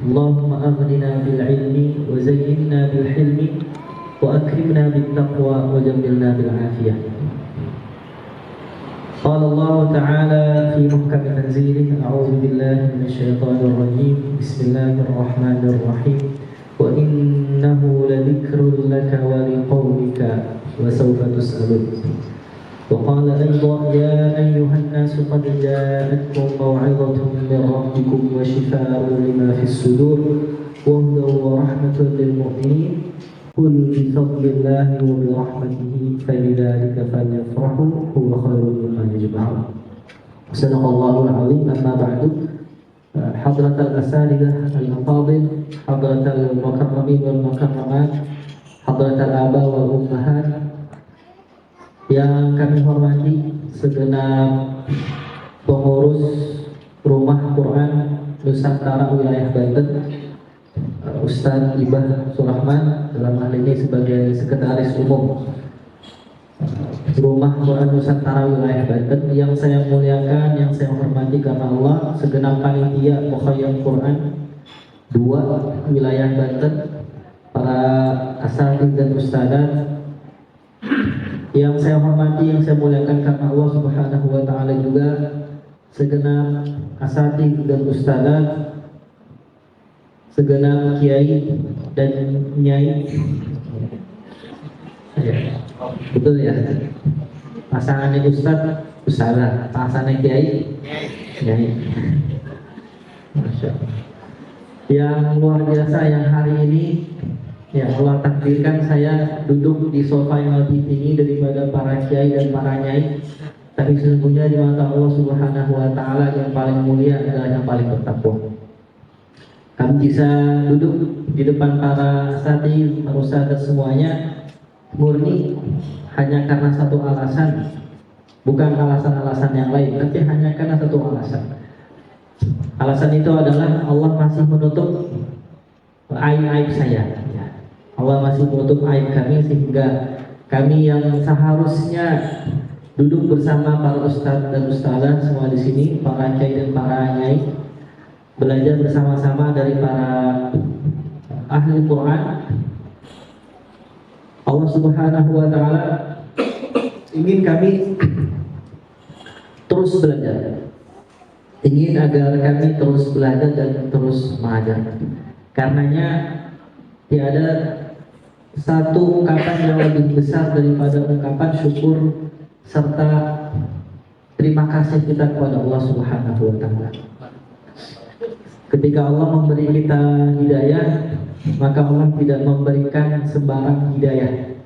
اللهم أغننا بالعلم وزينا بالحلم وأكرمنا بالتقوى وجملنا بالعافية. قال الله تعالى في محكم تنزيله: أعوذ بالله من الشيطان الرجيم، بسم الله الرحمن الرحيم، وإنه لذكر لك ولقومك وسوف تسألون. وقال أيضا: يا أيها الناس قد جاءتكم موعظة من ربكم وشفاء لما في الصدور وهدى ورحمة للمؤمنين قل بفضل الله وبرحمته فبذلك فليفرحوا هو خير مما يجمعون. صدق الله العظيم. أما بعد، حضرة الأساتذة الأفاضل، حضرة المكرمين والمكرمات، حضرة الآباء والأمهات yang kami hormati, segenap pengurus Rumah Quran Nusantara wilayah Banten, Ustaz Ibah Surahman dalam hal ini sebagai sekretaris umum Rumah Quran Nusantara wilayah Banten, yang saya muliakan, yang saya hormati karena Allah, segenap panitia Mukhayyam Quran 2 wilayah Banten, para asatidz dan ustadzat yang saya hormati, yang saya muliakan karena Allah Subhanahu wa taala, juga segenap asatidz dan ustadzat, segenap kiai dan nyai. Ya, betul ya. Pasangannya ustadz, ustadzah, pasangannya kiai, nyai. Masya Allah. Yang luar biasa yang hari ini, ya Allah takdirkan saya duduk di sofa yang lebih tinggi daripada para kiai dan para nyai. Tapi sesungguhnya di mata Allah Subhanahu wa taala yang paling mulia adalah yang paling bertakwa. Kami bisa duduk di depan para asatidz, para ustadz semuanya murni hanya karena satu alasan, bukan alasan-alasan yang lain, tapi hanya karena satu alasan. Alasan itu adalah Allah masih menutup aib-aib saya. Allah masih menutup aib kami, sehingga kami yang seharusnya duduk bersama para ustadz dan ustadzah semua di sini, para kiai dan para nyai, belajar bersama-sama dari para ahli Quran. Allah Subhanahu wa taala ingin kami terus belajar, ingin agar kami terus belajar dan terus mengajar. Karenanya tiada satu ungkapan yang lebih besar daripada ungkapan syukur serta terima kasih kita kepada Allah Subhanahu wa taala. Ketika Allah memberi kita hidayah, maka Allah tidak memberikan sembarang hidayah.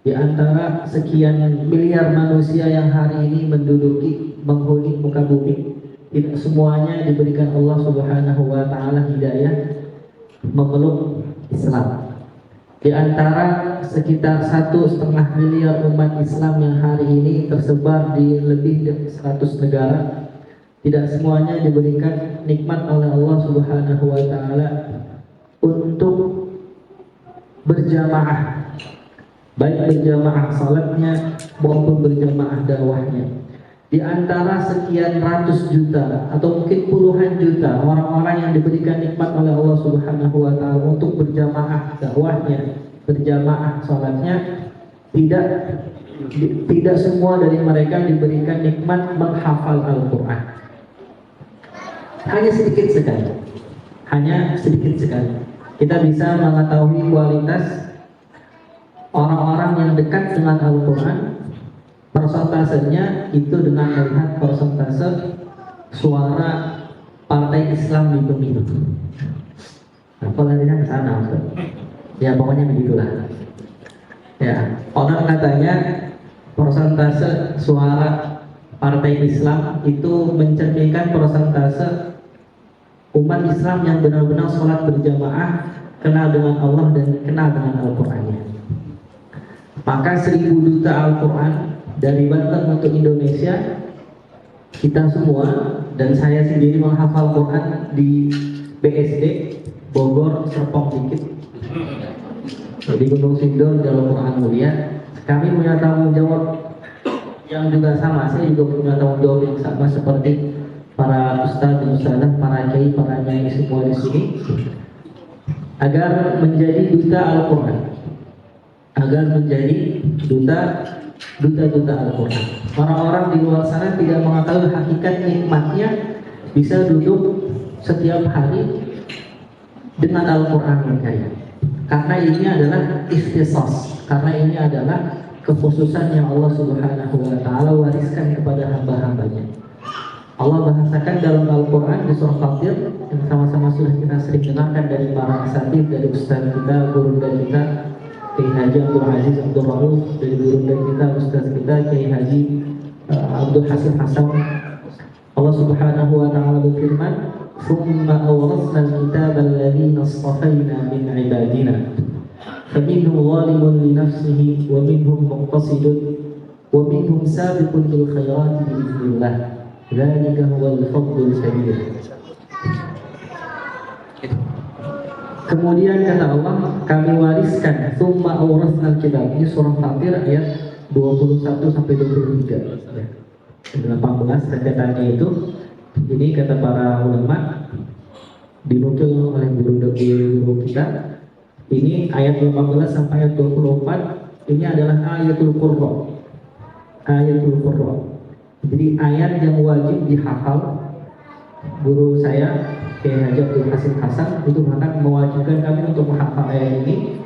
Di antara sekian miliar manusia yang hari ini menghuni muka bumi, tidak semuanya diberikan Allah Subhanahu wa taala hidayah memeluk Islam. Di antara sekitar 1,5 miliar umat Islam yang hari ini tersebar di lebih dari 100 negara, tidak semuanya diberikan nikmat oleh Allah Subhanahu wa taala untuk berjamaah, baik berjamaah salatnya maupun berjamaah dakwahnya. Di antara sekian ratus juta atau mungkin puluhan juta orang-orang yang diberikan nikmat oleh Allah Subhanahu wa taala untuk berjamaah dakwahnya, berjamaah salatnya, tidak semua dari mereka diberikan nikmat menghafal Al-Qur'an. Hanya sedikit sekali. Hanya sedikit sekali. Kita bisa mengetahui kualitas orang-orang yang dekat dengan Al-Quran, persentasenya itu dengan melihat persentase suara partai Islam di pemilu. Nah, kalau tidak ke sana, ya pokoknya begitulah. Ya, orang katanya persentase suara partai Islam itu mencerminkan persentase umat Islam yang benar-benar sholat berjamaah, kenal dengan Allah dan kenal dengan Al-Qurannya. Maka 1000 duta Al-Quran dari Banten untuk Indonesia, kita semua dan saya sendiri menghafal Quran di BSD Bogor, Serpong dikit, di Gunung Sindur, Jalur Quran Mulia. Kami punya tanggung jawab yang juga sama. Saya juga punya tanggung jawab yang sama seperti para ustadz dan ustadzah, para kiai, para nyai semua di sini, agar menjadi duta Al-Quran, agar menjadi duta Al-Quran. Orang-orang di luar sana tidak mengetahui hakikat nikmatnya bisa duduk setiap hari dengan Al-Quran Al-Karim. Karena ini adalah ikhtisas, karena ini adalah kekhususan yang Allah Subhanahu wa Ta'ala wariskan kepada hamba-hambanya. Allah bahasakan dalam Al-Quran di surah Fatir yang sama-sama sudah kita sering dengarkan dari para asatidz, dari ustaz kita, guru kita Kiai Haji Abdul Aziz Abdul Rauf, dari guru kita, ustaz kita Kiai Haji Abdul Hasim Hasan. Allah Subhanahu wa Ta'ala berfirman, "Tsumma awrasna al-kitaba alladhina istafayna min 'ibadina faminhum zalimun li nafsihi wa minhum muqtasidun wa minhum sabiqun bil khairati bi idznillah dzalika huwal fadlul kabir." Kemudian kata Allah, kami wariskan, tsumma awrasna al-kitab. Ini surah Fatir ayat 21 sampai 23. 18 rentetannya itu. Jadi kata para ulama, dinukil oleh guru kita, ini ayat 18 sampai ayat 24 ini adalah ayatul Qurra. Ayatul Qurra. Jadi ayat yang wajib dihafal. Guru saya Kiai Haji Abdul Hasim Hasan itu mengatakan mewajibkan kami untuk menghafal ayat ini.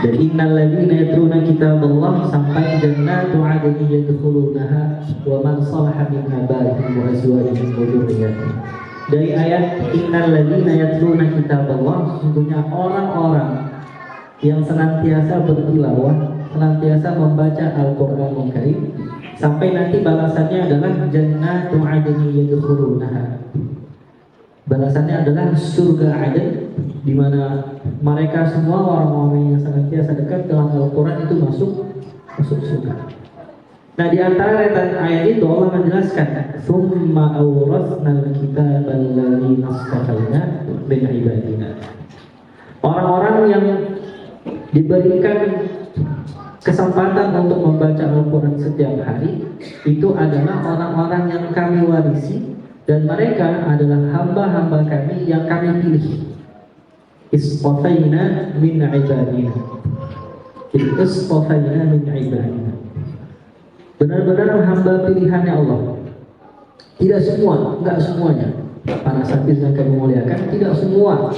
Dan innal ladzina yatluna kitaballah sampai jannatu 'adnin yadkhulunaha wa man salaha min abaihim wa azwajihim wa dzurriyyatihim. Dari ayat innal ladzina yatluna kitaballah, sesungguhnya orang-orang yang senantiasa bertilawah, senantiasa membaca Al-Qur'anul Karim, sampai nanti balasannya adalah jannatu 'adnin yadkhulunaha. Balasannya adalah surga Aden, di mana mereka semua orang-orang yang senantiasa dekat dengan Al-Quran itu masuk surga. Nah, di antara ayat itu Allah menjelaskan, "Tsumma awrasnal kitaba alladziina istafayna min ibadina." Orang-orang yang diberikan kesempatan untuk membaca Al-Quran setiap hari itu adalah orang-orang yang kami warisi, dan mereka adalah hamba-hamba kami yang kami pilih. Istafayna min ibadina. Istafayna min ibadina. Benar-benar hamba pilihannya Allah. Tidak semua, enggak semuanya. Para sahabat yang kami muliakan, tidak semua.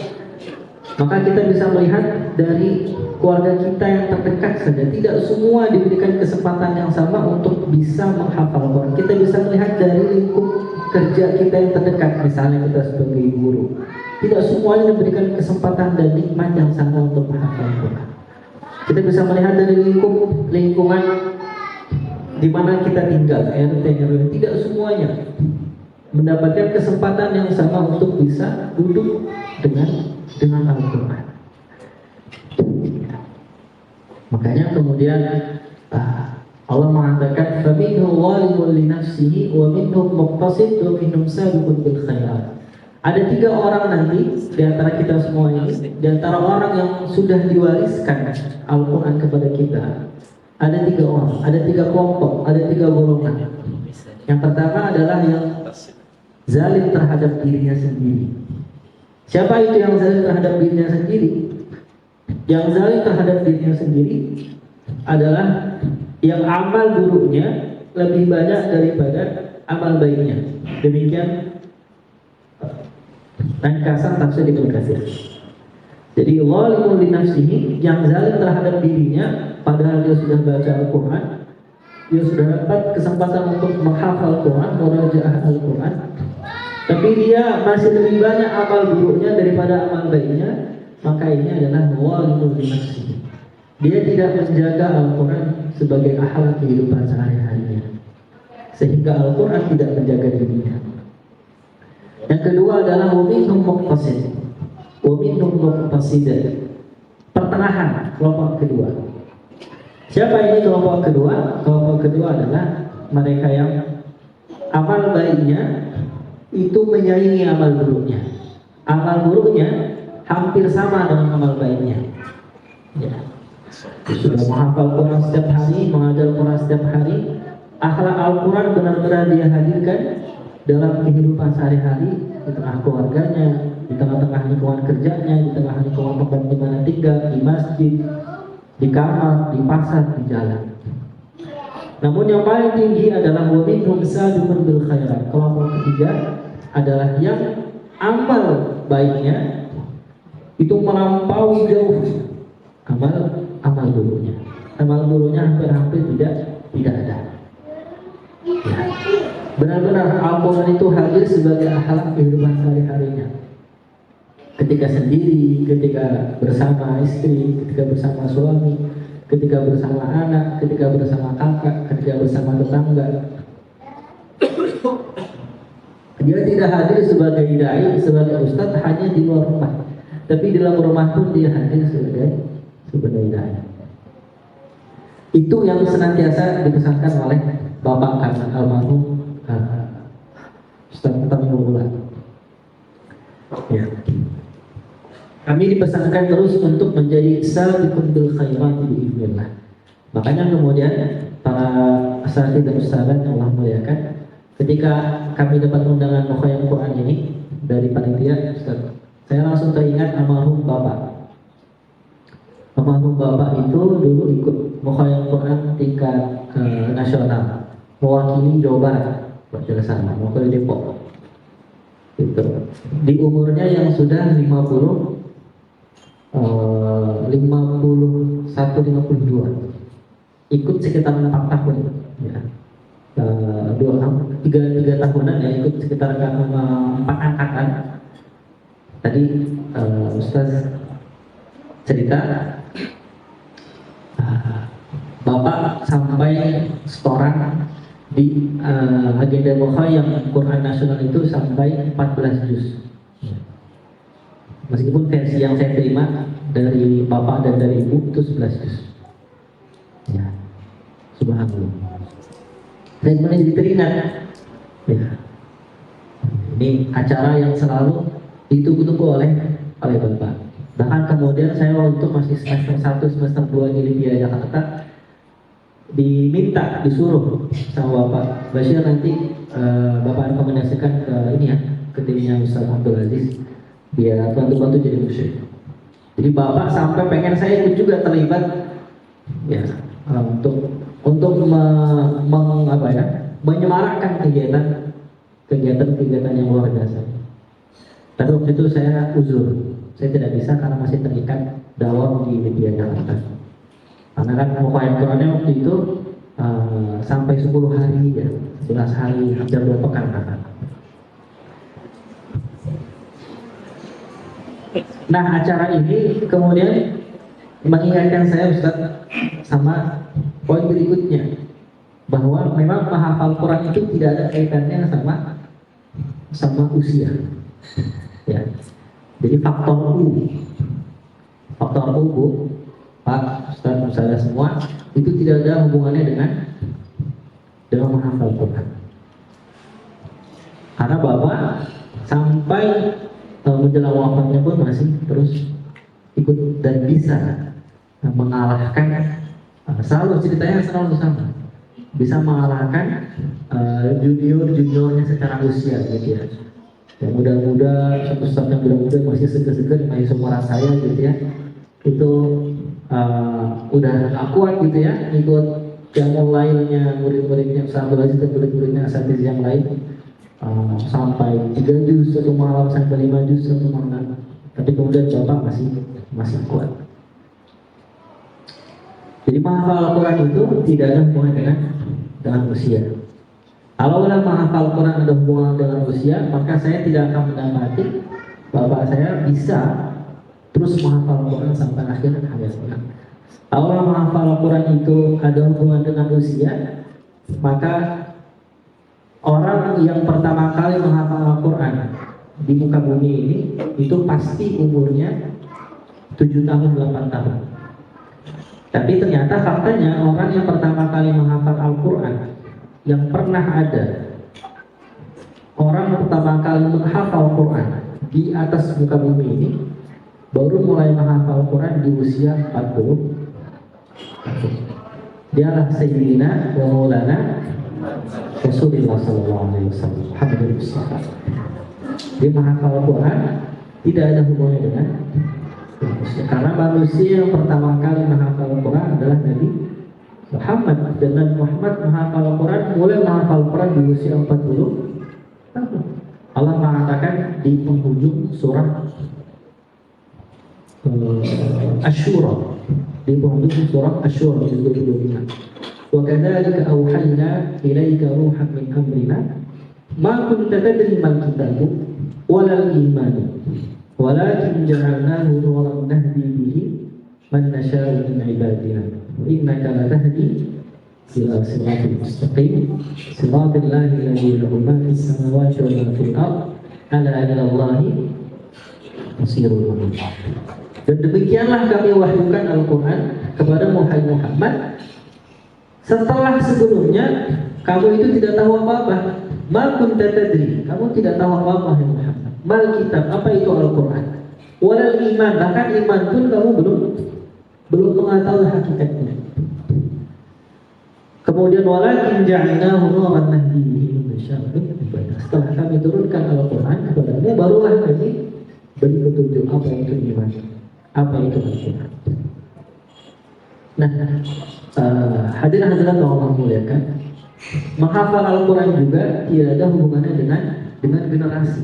Maka kita bisa melihat dari keluarga kita yang terdekat saja, tidak semua diberikan kesempatan yang sama untuk bisa menghafal Al-Quran. Kita bisa melihat dari lingkup kerja kita yang terdekat, misalnya kita sebagai guru, tidak semuanya diberikan kesempatan dan nikmat yang sama untuk menghafal Al-Quran. Kita bisa melihat dari lingkungan di mana kita tinggal, RT, tidak semuanya mendapatkan kesempatan yang sama untuk bisa duduk dengan Al-Quran. Makanya kemudian Allah mengatakan, "Faminhum zalimun li nafsihi wa minhum muqtasid wa minhum sabiqun bil khairat." Ada 3 orang nanti di antara kita semua ini, di antara orang yang sudah diwariskan Al-Quran kepada kita, ada 3 orang, ada 3 kelompok, ada 3 golongan. Yang pertama adalah yang zalim terhadap dirinya sendiri. Siapa itu yang zalim terhadap dirinya sendiri? Yang zalim terhadap dirinya sendiri adalah yang amal buruknya lebih banyak daripada amal baiknya. Demikian ringkasan tafsir Ibnu Katsir. Jadi zalimun li nafsihi, yang zalim terhadap dirinya padahal dia sudah baca Al-Quran, dia sudah dapat kesempatan untuk menghafal Al-Quran, murajaah Al-Quran, tapi dia masih lebih banyak amal buruknya daripada amal baiknya, maka ini adalah zalimun li nafsihi. Dia tidak menjaga Al-Quran sebagai akhlak kehidupan sehari-harinya, sehingga Al-Quran tidak menjaga dirinya. Yang kedua adalah waminhum muqtasid, waminhum muqtasidah, pertengahan, kelompok kedua. Siapa ini kelompok kedua? Kelompok kedua adalah mereka yang amal baiknya itu menyaingi amal buruknya. Amal buruknya hampir sama dengan amal baiknya. Ya. Sudah menghafal Quran setiap hari, mengajar Quran setiap hari, akhlak Al-Quran benar-benar dia hadirkan dalam kehidupan sehari-hari, di tengah keluarganya, di tengah-tengah lingkungan kerjanya, di tengah lingkungan tempat di mana tinggal, di masjid, di kamar, di pasar, di jalan. Namun yang paling tinggi adalah wa minhum sabiqun bil khairat. Kelompok ketiga adalah yang amal baiknya itu melampaui jauh amal dulunya. Amal dulunya hampir-hampir tidak ada. Ya. Benar-benar Al-Quran itu hadir sebagai akhlak kehidupan sehari-harinya. Ketika sendiri, ketika bersama istri, ketika bersama suami, ketika bersama anak, ketika bersama kakak, ketika bersama tetangga. Dia tidak hadir sebagai dai, sebagai ustadz hanya di luar rumah, tapi di dalam rumah pun dia hadir sebagai dai. Itu yang senantiasa dipesankan oleh Bapak kami almarhum Ustaz Tamimullah. Ya. Kami dipesankan terus untuk menjadi sabiqun bil khairat biiznillah. Makanya kemudian para asatidz dan ustadzah yang Allah muliakan, ketika kami dapat undangan Mukhayyam Quran ini dari panitia, Ustaz, saya langsung teringat almarhum Bapak. Almarhum Bapak itu dulu ikut Mukhayyam Quran tingkat nasional, mewakili Jawa Barat, pada sana, mewakili Depok. Gitu. Di umurnya yang sudah 51, 52, ikut sekitar 4 tahun, ya. 3 tahunan ya, ikut sekitar 4 angkatan. Tadi Ustaz cerita Bapak sampai setoran di agenda Mukhayyam Quran Nasional itu sampai 14 juz. Meskipun versi yang saya terima dari Bapak dan dari Ibu itu 11 juz. Ya, subhanallah. Saya kemudian jadi teringat, ya, ini acara yang selalu ditunggu-tunggu oleh Bapak. Bahkan kemudian saya waktu itu masih semester 1, semester 2 di Libya Jakarta, disuruh sama Bapak Bashir nanti Bapak rekomendasikan ke ini ya, ke timnya Ustaz Abdul Aziz biar bantu-bantu jadi musyrik. Jadi Bapak sampai pengen saya ikut juga terlibat, ya, untuk menyemarakkan kegiatan yang luar biasa. Tapi waktu itu saya uzur, saya tidak bisa karena masih terikat dawam di Libya Jakarta. Karena kan Mukhayyam Qurannya waktu itu sampai 10 hari ya, 11 hari, hampir 2 pekan kan. Nah, acara ini kemudian mengingatkan saya, Ustaz, sama poin berikutnya, bahwa memang menghafal Quran itu tidak ada kaitannya sama usia. Ya. Jadi faktor U Bu, Pak Ustaz, saya semua itu tidak ada hubungannya dengan menghafal Quran. Karena Bapak sampai menjelang wafatnya pun masih terus ikut dan bisa mengalahkan, selalu ceritanya selalu sama, bisa mengalahkan juniornya secara usia gitu ya. Yang muda-muda, satu ustaz yang muda-muda masih seger-seger, masih seumuran saya gitu ya, itu udah akuat gitu ya, ikut yang lainnya, murid-muridnya Ustaz Abdul Aziz dan murid-muridnya asatidz yang lain, sampai 3 juz satu malam, sampai 5 juz satu malam. Tapi kemudian Bapak masih kuat. Jadi menghafal Al-Quran itu tidak ada hubungan dengan usia. Kalau menghafal Al-Quran ada hubungan dengan usia, maka saya tidak akan mendapati Bapak saya bisa terus menghafal Al-Quran sampai akhir hayatnya. Kalau menghafal Al-Quran itu ada hubungan dengan usia, maka orang yang pertama kali menghafal Al-Quran di muka bumi ini itu pasti umurnya 7 tahun 8 tahun. Tapi ternyata faktanya orang yang pertama kali menghafal Al-Quran, yang pernah ada orang yang pertama kali menghafal Al-Quran di atas muka bumi ini baru mulai menghafal Al-Quran di usia 40. Dia adalah Sayyidina wa Maulana Rasulullah SAW, Muhammadul Mustafa. Dia menghafal Al-Quran tidak ada hubungannya dengan manusia. Karena manusia yang pertama kali menghafal Al-Quran adalah Nabi Muhammad. Dan Nabi Muhammad menghafal Al-Quran, mulai menghafal Al-Quran di usia 40 tahun. Allah mengatakan di penghujung surah Asy-Syura, di penghujung surah Asy-Syura ayat 25. Wa kadzalika auhayna ilaika ruhan min amrina ma kunta tadri mal kitabu wala al-iman walakin ja'alnahu nuran nahdi bihi man nasha'u min ibadina wa innaka latahdi ila siratal mustaqim siratal ladzina lahu ma fis samawati wa ma fil ardh ala ila Allahi masirul mu'min. Dan demikianlah kami wahyukan Al-Quran kepada Muhammad setelah sebelumnya kamu itu tidak tahu apa-apa. Ma kunta tadri, kamu tidak tahu apa-apa ya Muhammad. Mal kitab, apa itu Al-Quran? Walal iman, bahkan iman pun kamu belum mengetahui hakikatnya. Kemudian walakin ja'alnahu nuran nahdi bihi man nasha'u min ibadina. Setelah kami turunkan Al-Quran kepada-Mu, barulah kami beri petunjuk apa itu iman, apa itu Al-Quran. Nah, hadirin-hadirat Allah muliakan, menghafal Al-Quran juga tidak ada hubungannya dengan generasi.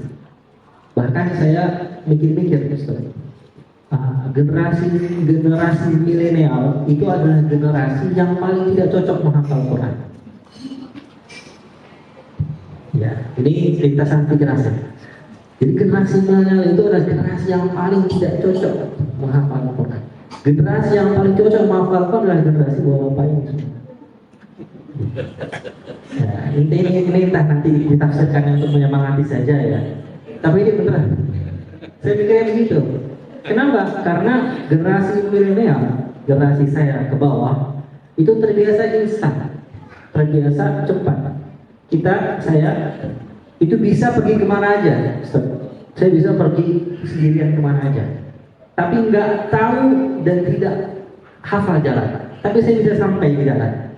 Bahkan saya mikir-mikir, Ustaz, generasi milenial itu adalah generasi yang paling tidak cocok menghafal Quran. Ya, ini lintasan pikiran saya. Jadi generasi milenial itu adalah generasi yang paling tidak cocok menghafal Quran. Generasi yang paling cocok menghafal Quran adalah generasi bapak ini. Nah, ini entah nanti ditafsirkan untuk menyemangati saja ya. Tapi ini beneran. Saya pikirnya begitu. Kenapa? Karena generasi milenial, generasi saya ke bawah, itu terbiasa instan, terbiasa cepat. Saya itu bisa pergi kemana aja. Saya bisa pergi sendirian kemana aja. Tapi nggak tahu dan tidak hafal jalan. Tapi saya bisa sampai di jalan.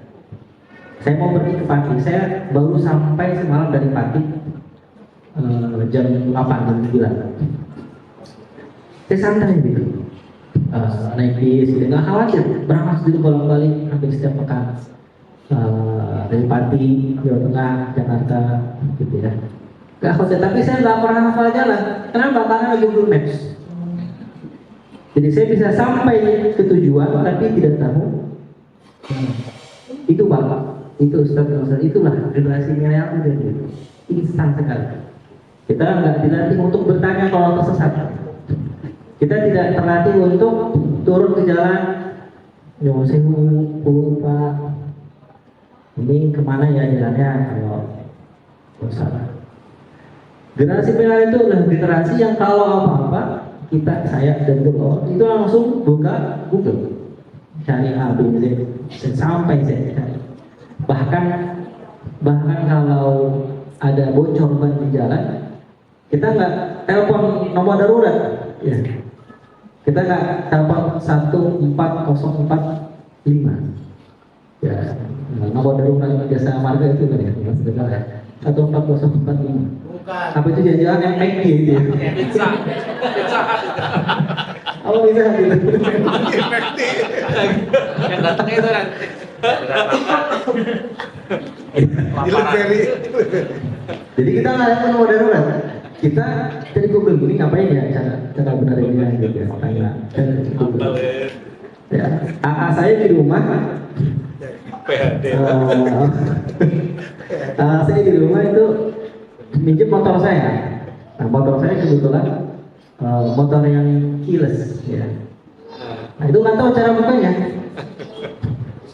Saya mau pergi ke Pati, saya baru sampai semalam dari Pati jam 8, jam 9. Saya santai gitu, naik bis, gitu. Nggak khawatir, berangkat dulu bolak-balik hampir setiap pekan dari Pati, Jawa Tengah, Jakarta, gitu ya. Nggak khawatir, tapi saya nggak pernah hafal jalan. Kenapa? Karena lagi Google Maps. Jadi saya bisa sampai ke tujuan, tapi tidak tahu itu Bapak, itu Ustaz, itulah generasi milenial itu instan sekali. Kita nggak dilatih untuk bertanya kalau tersesat. Kita tidak terlatih untuk turun ke jalan. Yo, saya Pak, ini kemana ya jalannya kalau salah. Generasi milenial itu adalah generasi yang kalau apa-apa saya dan itu langsung buka Google, cari A, B, Z, sampai Z cari. Bahkan kalau ada bocor ban di jalan, kita nggak telepon nomor darurat, ya. Kita nggak telepon 14045, ya. Nomor darurat jasa marga itu kan ya, benar ya. 14045. Apa itu jangan-jangan yang McD gitu ya? Pizza apa bisa gitu? McD yang datangnya itu kan jadi kita nggak ada nomor darurat, kita dari Google ini ngapain ya cara benarnya gitu ya, tanya Google ya. AA saya di rumah saya di rumah itu minjem motor saya. Nah, motor saya kebetulan motor yang keyless, ya. Nah, itu nggak tahu cara bukanya.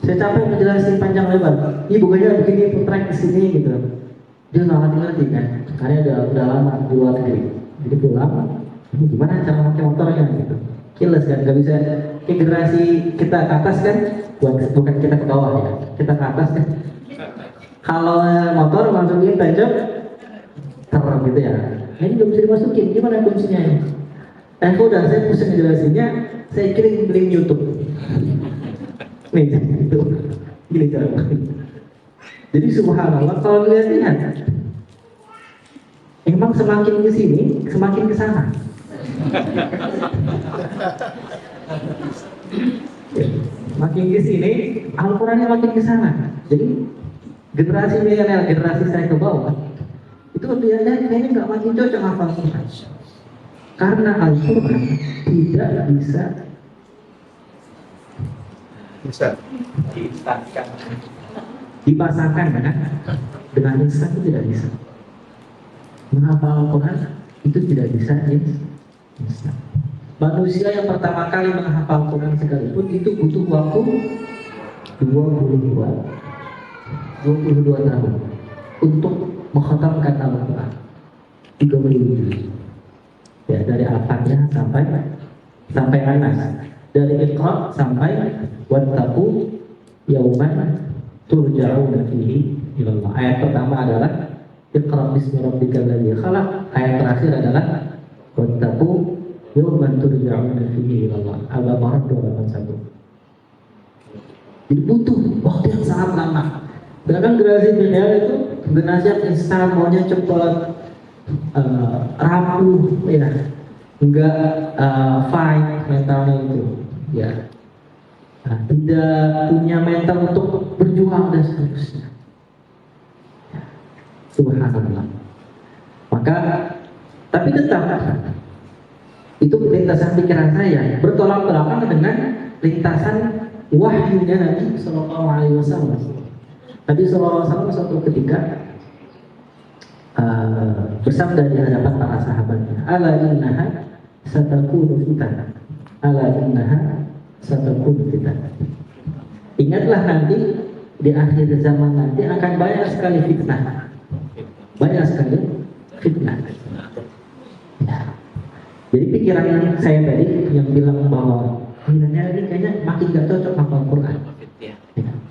Saya capek menjelaskan panjang lebar. Ini bukanya begini, putrek di sini gitu. Dia nggak ngerti kan? Karena udah lama di luar negeri. Jadi pulang, ini gimana cara pakai motornya gitu? Keyless kan, nggak bisa. Generasi kita ke atas kan, bukan kita ke bawah ya. Kita ke atas kan. Kalau motor masukin tancap gitu ya. Nah, ini belum bisa dimasukin, gimana kuncinya ya? Udah saya pusing ngejelasinnya, saya kirim link YouTube. Nih, itu gini cara. Jadi subhanallah kalau lihat-lihat, emang semakin ke sini, semakin ke sana. Makin ke sini, Al-Qurannya makin ke sana. Jadi generasi milenial, generasi saya ke bawah, itu dia kayaknya nggak makin cocok hafal Quran. Karena Al-Quran tidak bisa dipasangkan dengan instan, itu tidak bisa. Menghafal Al-Quran itu tidak bisa instan. Manusia yang pertama kali menghafal Quran sekalipun itu butuh waktu 22 tahun untuk menghatamkan Al-Quran. 37. Ya, dari Al-Fatihah sampai Anas, dari Iqra sampai wattaqu yauman turja'una fihi ila Allah. Ayat pertama adalah Iqra bismi rabbikal ladzi khalaq. Ayat terakhir adalah wattaqu yauman turja'una fihi ila Allah. Al-Baqarah 281. Jadi butuh waktu yang sangat lama. Bahkan generasi milenial itu generasi yang instan, maunya cepat, rapuh, ya, enggak fine mentalnya itu, ya, tidak punya mental untuk berjuang dan seterusnya. Ya. Subhanallah. Maka, tapi tetap itu lintasan pikiran saya bertolak belakang dengan lintasan wahyunya Nabi Sallallahu Alaihi Wasallam. Nabi Sallallahu Alaihi Wasallam suatu ketika bersabda di hadapan para sahabatnya, ala innaha satakunu fitnah, ala innaha satakunu fitnah. Ingatlah nanti di akhir zaman nanti akan banyak sekali fitnah, banyak sekali fitnah. Ya. Jadi pikiran yang saya tadi yang bilang bahwa ini kayaknya makin gak cocok hafal Quran. Ya.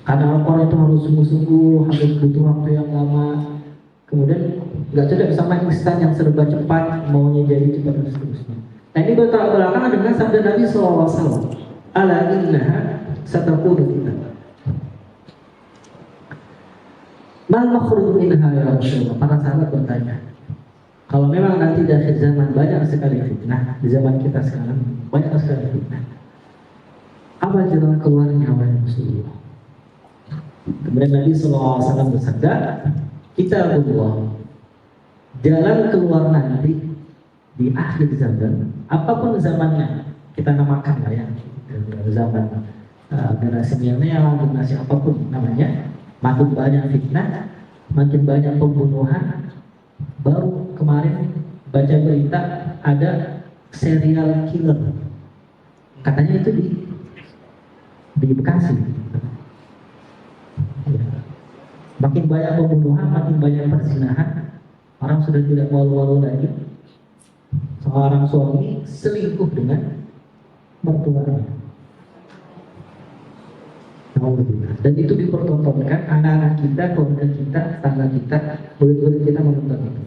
Karena Al-Quran itu harus sungguh-sungguh, harus butuh waktu yang lama. Kemudian nggak cocok sama instan yang serba cepat, maunya jadi cepat dan seterusnya. Nah ini bertolak belakang dengan sabda Nabi SAW. Ala innaha satakunu fitnah. Mal makhruj minha ya Rasulullah. Para sahabat bertanya, kalau memang nanti di akhir zaman banyak sekali fitnah, di zaman kita sekarang banyak sekali fitnah, apa jalan keluarnya wahai Rasulullah? Kemudian Nabi SAW bersabda, Kitabullah, jalan keluar nanti di akhir zaman, apapun zamannya, kita namakan lah ya, zaman generasi milenial, generasi apapun namanya, makin banyak fitnah, makin banyak pembunuhan. Baru kemarin baca berita ada serial killer, katanya itu di Bekasi. Ya. Makin banyak pembunuhan, makin banyak perzinahan, orang sudah tidak malu-malu lagi. Seorang suami selingkuh dengan mertuanya. Dan itu dipertontonkan anak-anak kita, keluarga kita, tetangga kita, murid-murid kita menonton itu.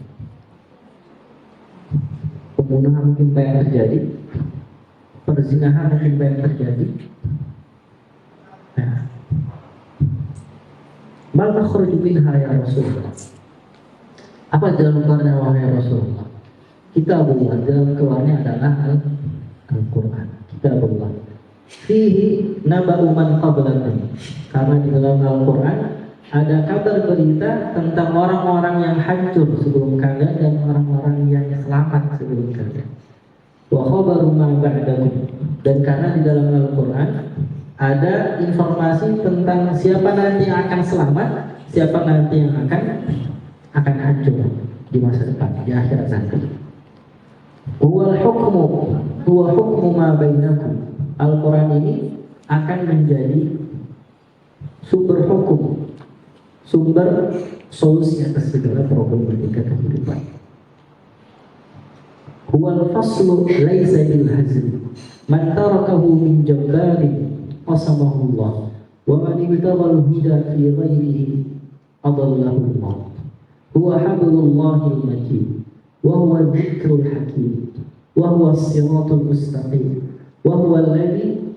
Pembunuhan mungkin banyak terjadi, perzinahan mungkin banyak terjadi. Nah, mal makhruj minha ya Rasulullah. Apa jalan keluarnya wahai Rasulullah? Kitabullah, jalan keluarnya adalah Al-Quran. Kitabullah. Fihi naba'u man qablakum. Karena di dalam Al-Quran ada kabar berita tentang orang-orang yang hancur sebelum kalian dan orang-orang yang selamat sebelum kalian. Wa khabaru ma ba'dakum. Dan karena di dalam Al-Quran ada informasi tentang siapa nanti yang akan selamat, siapa nanti yang akan hancur di masa depan, di akhirat nanti. Huwa hukmu ma bainakum. Al-Quran ini akan menjadi sumber hukum, sumber solusi atas segala problematika kehidupan. Huwa al-faslu laisa bil hazl. Man tarakahu min jabbarin qasamahu Allah. Wa man ibtagha al-huda fi ghayrihi adallahu Allah. Huwa hablullahi al-matin. Wa huwa dhikrul hakim. Wa huwa as-siratul mustaqim. وهو الذي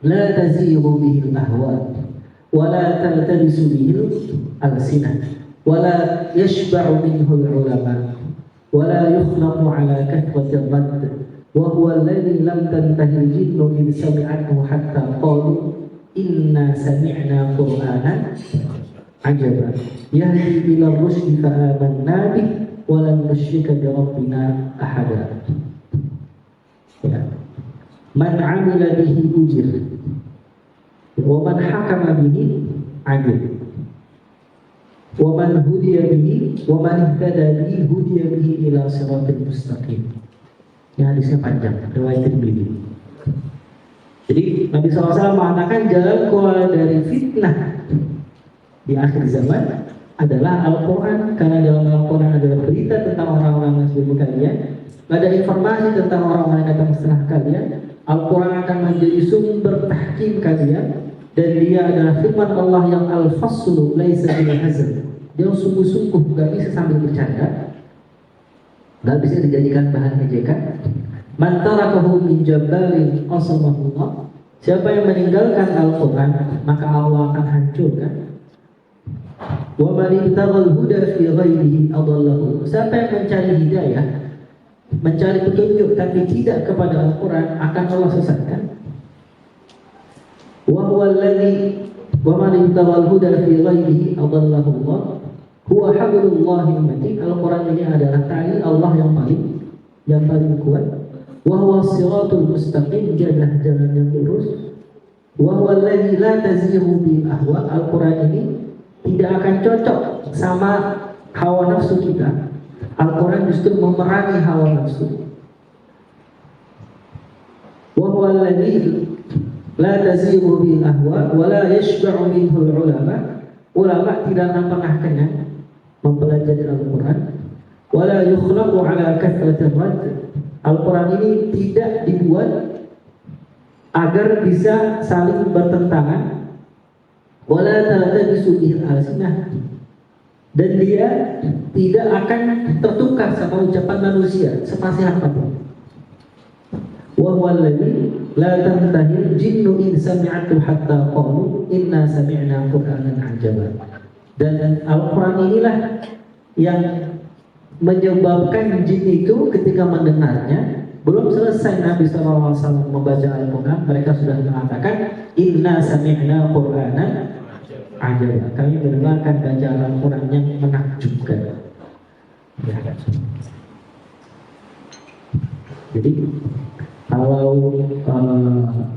لا تزيغ به الأهواء ولا تلتبس به الألسنة ولا يشبع منه العلماء ولا يخلق على كثرة الرد وهو الذي لم تنتهي الجن إذ سمعته حتى قالوا إنا سمعنا قرآنا عجبا يهدي إلى الرشد فآمنا به ولن نشرك بربنا أحدا. من عمل به أجر ومن حكم به عدل ومن هدي به ومن اهتدى به هدي به إلى صراط المستقيم. Yang hadisnya panjang, riwayat Tirmidzi. Jadi Nabi SAW mengatakan jalan keluar dari fitnah di akhir zaman adalah Al-Quran, karena dalam Al-Quran adalah berita tentang orang-orang yang sebelum kalian, ada informasi tentang orang-orang yang datang setelah kalian. Al-Quran akan menjadi sumber tahkim kalian, dan dia adalah firman Allah yang al-faslu laisa bil-hazl. Dia sungguh-sungguh, gak bisa sambil bercanda, gak bisa dijadikan bahan ejekan. Man tarakahu min jabbarin qasamahullah. Siapa yang meninggalkan Al-Quran, maka Allah akan hancurkan. Wa man ibtaghal huda fi ghairihi adallahu. Siapa yang mencari hidayah, mencari petunjuk tapi tidak kepada Al-Quran, akan Allah sesatkan. Wa huwa alladhi wa man ibtaghal huda fi ghairihi adallahu Allah. Huwa hablullahi matin. Al-Quran ini adalah tali Allah yang paling kuat. Wa huwa siratul mustaqim, adalah jalan yang lurus. Wa huwa alladhi la taziru bil ahwa. Al-Quran ini tidak akan cocok sama hawa nafsu kita. Al-Quran justru memerangi hawa nafsu. Wa huwa alladhi la taziru bil ahwa wa la yashba'u minhu ulama. Ulama tidak akan pernah kenyang mempelajari Al-Quran. Wa la yukhlaqu ala kathratir rad. Al-Quran ini tidak dibuat agar bisa saling bertentangan. Wala taltabisu bil alsinah, dan dia tidak akan tertukar sama ucapan manusia sepasih apapun. Wa huwa alladhi la tantahil jinnu in sami'atu hatta qalu inna sami'na qur'anan ajaba. Dan Al-Quran inilah yang menyebabkan jin itu ketika mendengarnya, belum selesai Nabi SAW membaca Al-Quran, mereka sudah mengatakan inna sami'na qur'anan ajaba. Kami mendengarkan bacaan Al-Quran yang menakjubkan. Ya. Jadi kalau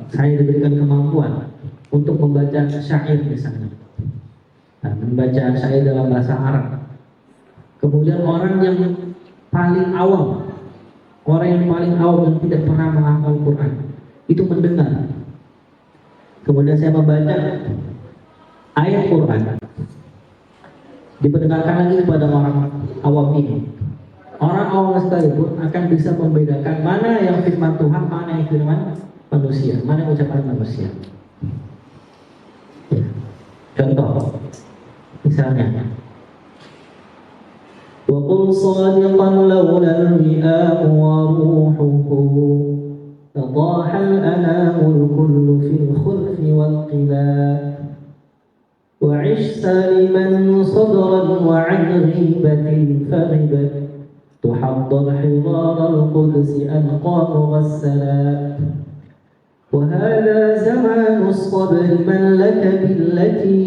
saya diberikan kemampuan untuk membaca syair misalnya, membaca syair dalam bahasa Arab, kemudian orang yang paling awam yang tidak pernah menghafal Quran itu mendengar, kemudian saya membaca ayat Quran, diperdengarkan lagi kepada orang awam ini, orang awam sekalipun akan bisa membedakan mana yang firman Tuhan, mana yang firman manusia, mana yang ucapan manusia. Ya. Contoh, misalnya, وَقُلْ صَادِقًا لَوْلَا الْمِئَامُ وَرُوحُهُ فَضَاحَ الْأَنَامُ الْكُلُّ فِي الْخُلْفِ وَالْقِلَاءِ وَعِشْ سَالِمًا صَدْرًا وَعَنْ غِيبَةٍ فَغِبَتْ تُحَضَّرْ حِضَارَ الْقُدْسِ أَلْقَى مُغَسَّلًا وَهَذَا زَمَانُ الصَّبْرِ مَنْ لَكَ بِالَّتِي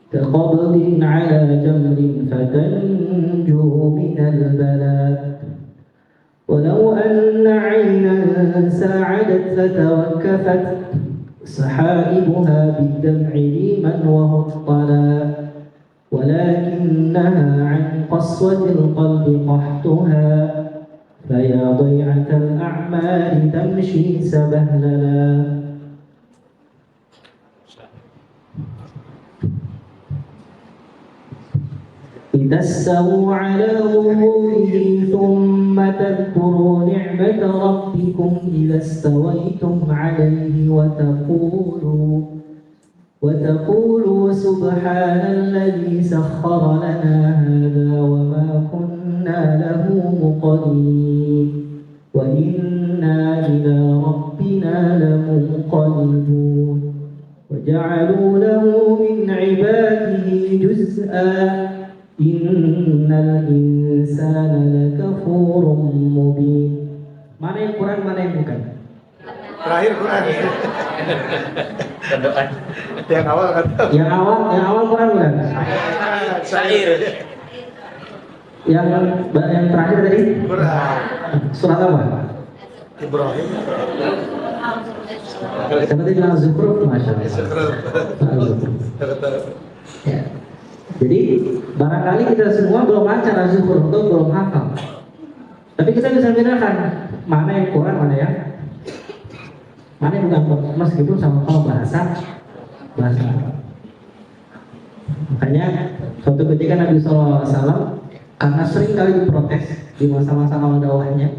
كقبض على جمر فتنجو من البلاء ولو أن عينا ساعدت فتوكفت سحائبها بالدمع ليما وهطلا ولكنها عن قسوة القلب قحطها فيا ضيعة الأعمال تمشي سبهللا. تسوا على ظهوره ثم تذكروا نعمة ربكم إذا استويتم عليه وتقولوا سبحان الذي سخر لنا هذا وما كنا له مقرنين وإنا إلى ربنا لمنقلبون. وجعلوا له من عباده جزءا إن الإنسان لكفور مبين. Mana yang Quran, mana yang bukan? Terakhir Quran. Yang awal kan? Yang awal Quran bukan? Syair. Yang terakhir tadi? Quran. Surat apa? Ibrahim. Seperti bilang Zukhruf, Masya Allah. Ya. Jadi barangkali kita semua belum baca Zukhruf atau belum hafal. Tapi kita bisa bedakan mana yang Quran, mana yang bukan, meskipun sama-sama bahasa. Makanya suatu ketika Nabi SAW karena sering kali diprotes di masa-masa awal dakwahnya,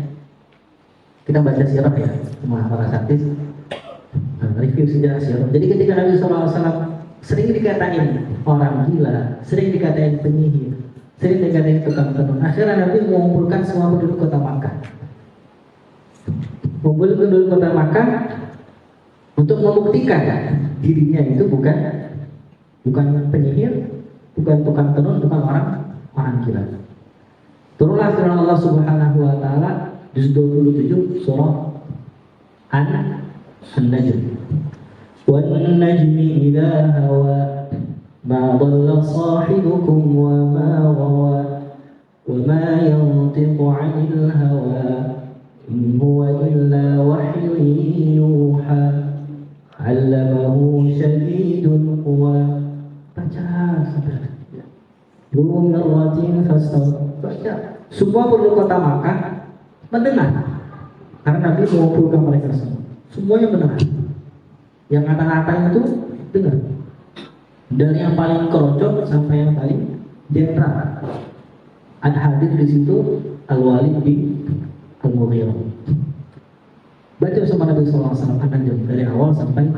kita baca sirah ya, para satis, review sejarah sirah. Jadi ketika Nabi SAW sering dikatain orang gila, sering dikatain penyihir, sering dikatain tukang tenun, akhirnya Nabi mengumpulkan semua penduduk kota Makkah. Mengumpulkan penduduk kota Makkah untuk membuktikan dirinya itu bukan penyihir, bukan tukang tenun, bukan orang gila. Turunlah firman Allah Subhanahu wa taala juz 27 surah An-Najm. Wan najmi idza hawa ma dhalla sahibukum wa ma ghawa wa ma yantiqu 'anil hawa in huwa illa wahyun yuha 'allamahu syadidul quwa. Baca sampai Dulu merwatin fasal. Baca. Semua penduduk kota Makkah mendengar karena Nabi mengumpulkan mereka semua. Semuanya mendengar. Yang kata-kata itu dengar. Dari yang paling keroncong sampai yang paling jenderal. Ada hadir di situ Al-Walid bin Al-Mughirah. Baca sama Nabi SAW An-Najm dari awal sampai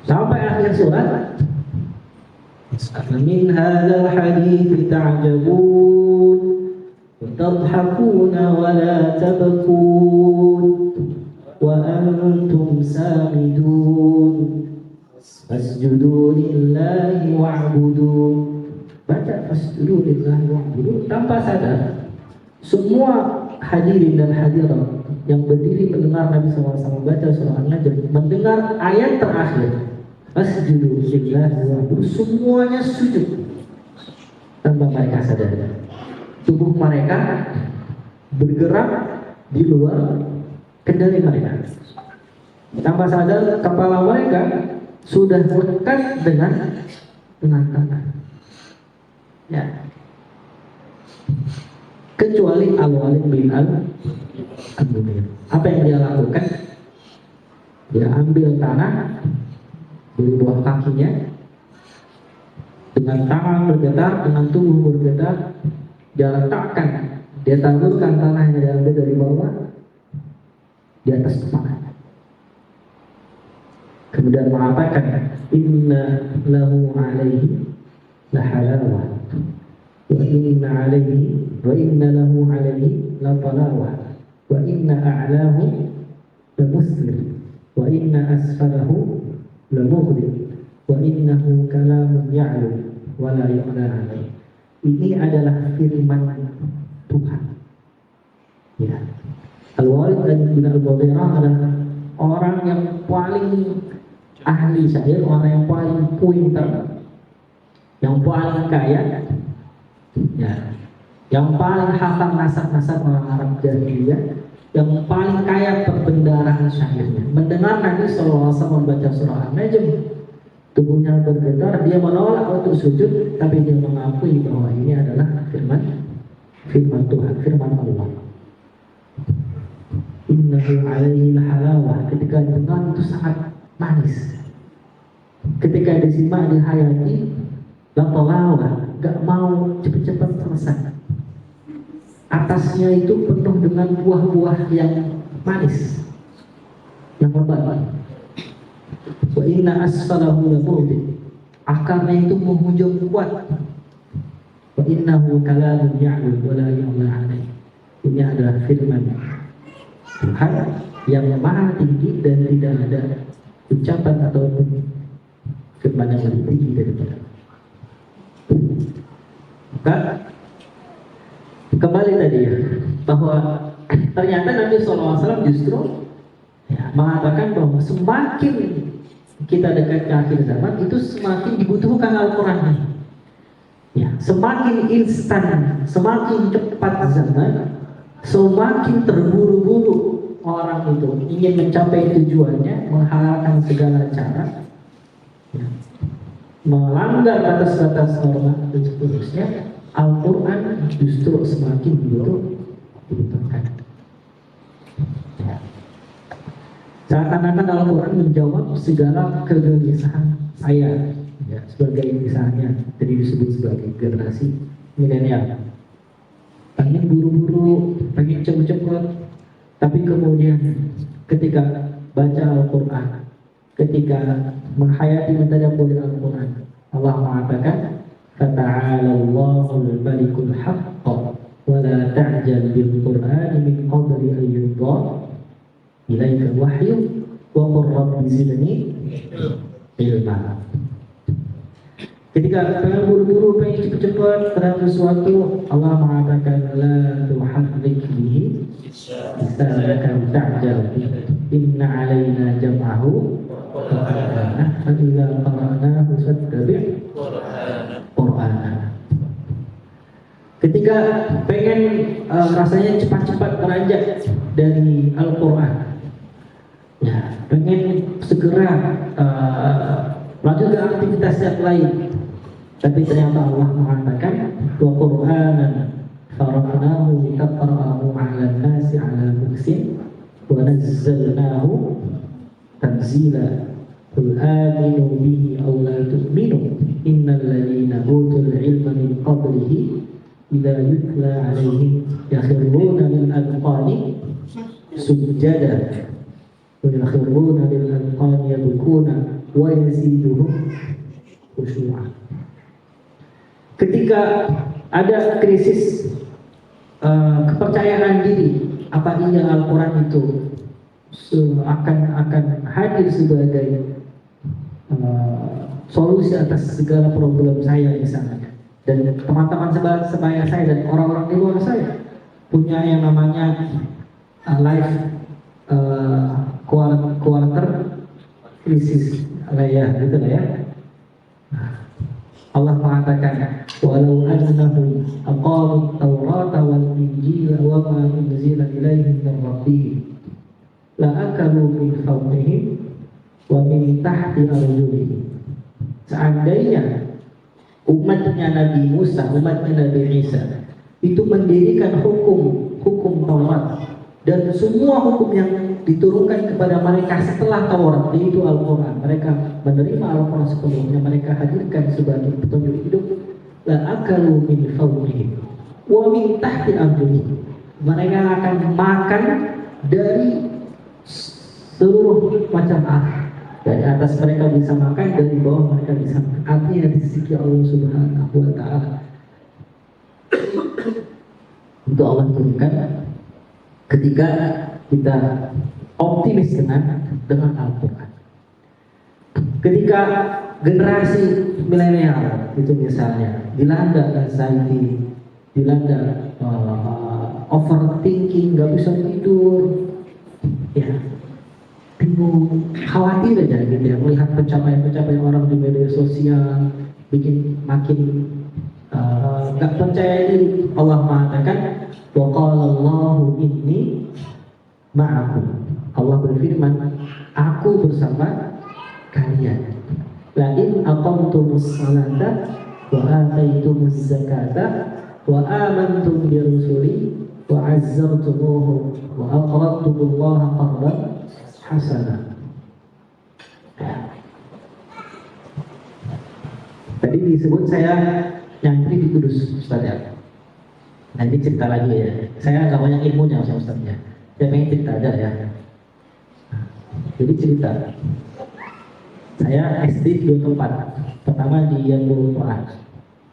akhir surat. Min hadzal hadits ta'jabun wa tadhakuna wa la tabkun wa antum samidun fasjudu lillahi wa'budu. Baca fasjudu lillahi wa'budu. Tanpa sadar semua hadirin dan hadirat yang berdiri mendengar Nabi SAW baca surah An-Najm, mendengar ayat terakhir fasjudu lillahi wa'budu, semuanya sujud tanpa mereka sadar. Tubuh mereka bergerak di luar kendali mereka. Tanpa sadar kepala mereka sudah dekat dengan tanah. Ya. Kecuali Al-Walid bin Al-Mughirah. Apa yang dia lakukan? Dia ambil tanah dari bawah kakinya, dengan tangan bergetar, dengan tubuh bergetar, dia letakkan, dia taburkan tanah yang diambil dari bawah di atas kepala. Kemudian mengatakan, inna lahu alaihi lahalawah, wa inna lahu alaihi latalawah, wa inna a'lahu lamuslim, wa inna asfalahu lamughdim, wa innahu kalamun ya'lu wa la yu'la alaih. Ini adalah firman Tuhan. Ya. Al-Walid bin Al-Mughirah adalah orang yang paling ahli syair, orang yang paling pintar, yang paling kaya, ya, yang paling hafal nasab-nasab orang Arab jahiliyah, yang paling kaya perbendaharaan syairnya. Mendengar Nabi SAW membaca surah An-Najm, tubuhnya bergetar, dia menolak untuk sujud, tapi dia mengakui bahwa ini adalah firman Tuhan, firman Allah. Innahu alaihi halawah. Ketika dengar itu sangat manis. Ketika disimak, dihayati, lapalawah, gak mau cepat-cepat selesai. Atasnya itu penuh dengan buah-buah yang manis, yang lebat. Wa inna asfalahu lamughdim. Akarnya itu menghujam kuat. Wa innahu kalamun ya'lu wa la yu'la alaih. Ini adalah firman Tuhan yang maha tinggi dan tidak ada ucapan ataupun firman yang lebih tinggi daripada. Maka kembali tadi ya, bahwa ternyata Nabi SAW justru ya, mengatakan bahwa semakin kita dekat ke akhir zaman itu semakin dibutuhkan Al-Quran. Ya, semakin instan, semakin cepat zaman, semakin terburu-buru orang itu ingin mencapai tujuannya, menghalalkan segala cara, ya, melanggar batas-batas norma dan seterusnya. Al-Quran justru semakin dibutuhkan. Ya. Seakan-akan Al-Quran menjawab segala kegelisahan saya, ya, sebagai misalnya tadi disebut sebagai generasi milenial, pengen buru-buru, pengen cepet-cepet, tapi kemudian ketika baca Al-Quran, ketika menghayati mentadabburi Al-Quran, Allah mengatakan, "Fata'ala Allahul Malikul Haqq wa la ta'jal bil Qur'ani min qabli an yudha ilaika wahyu wa qur rabbi zidni ilma." Ketika pengen buru-buru, pengen cepat-cepat terhadap sesuatu, Allah mengatakan, "La tuharrik bihi lisanaka ta'jal bihi inna 'alaina jam'ahu wa qur'anahu fa idza qara'nahu fattabi' qur'ana." Ketika pengen rasanya cepat-cepat beranjak dari Al-Quran, ya, pengen segera melanjutkan aktivitas yang lain, tapi ternyata Allah mengatakan, "Wa Qur'anan faraqnahu litaqra'ahu 'alan nasi 'ala muksin wa nazzalnahu tanzila qul aminu bihi aw la tu'minu innal ladzina utul 'ilma min qablihi idza yutla 'alaihim yakhruna lil adqani sujada wa yakhruna lil adqani yabkuna wa yaziduhum khusyu'a." Ketika ada krisis kepercayaan diri, apa iya Al-Quran itu akan hadir sebagai solusi atas segala problem saya misalnya, dan teman-teman sebaya saya dan orang-orang di luar saya punya yang namanya life quarter krisis lah ya, gitu lah ya. Allah mengatakan, "Walau annahum aqamu at-taurata wal injila wa ma unzila ilaihim min rabbihim la akalu min fawqihim wa min tahti arjulihim." Seandainya umatnya Nabi Musa, umatnya Nabi Isa itu mendirikan hukum Taurat dan semua hukum yang diturunkan kepada mereka setelah Taurat, yaitu Al-Quran, mereka menerima Al-Quran sepenuhnya, mereka hadirkan sebagai petunjuk hidup, la akalu min fawqihim wa min tahti arjulihim, mereka akan makan dari seluruh macam arah. Dari atas mereka bisa makan, dari bawah mereka bisa makan. Artinya di sisi Allah Subhanahu wa Ta'ala itu Allah turunkan ketika kita optimis dengan Al-Quran. Ketika generasi milenial itu misalnya dilanda anxiety, dilanda overthinking, nggak bisa tidur, ya, bingung, khawatir aja gitu ya, melihat pencapaian orang di media sosial, bikin makin nggak percaya diri. Allah mengatakan, "Wa qala Allahu inni ma'akum." Allah berfirman, "Aku bersama kalian. La in aqamtumus salata wa ataitumuz zakata wa amantum bi rusuli wa 'azzartumuhum wa aqradtumullaha qardan hasanah." Tadi disebut saya nyantri di Kudus, Ustaz ya. Nah ini cerita lagi ya. Saya nggak banyak ilmunya Ustaz ya. Saya pengen cerita aja ya. Jadi cerita. Saya SD di dua tempat. Pertama di Yanggul Quran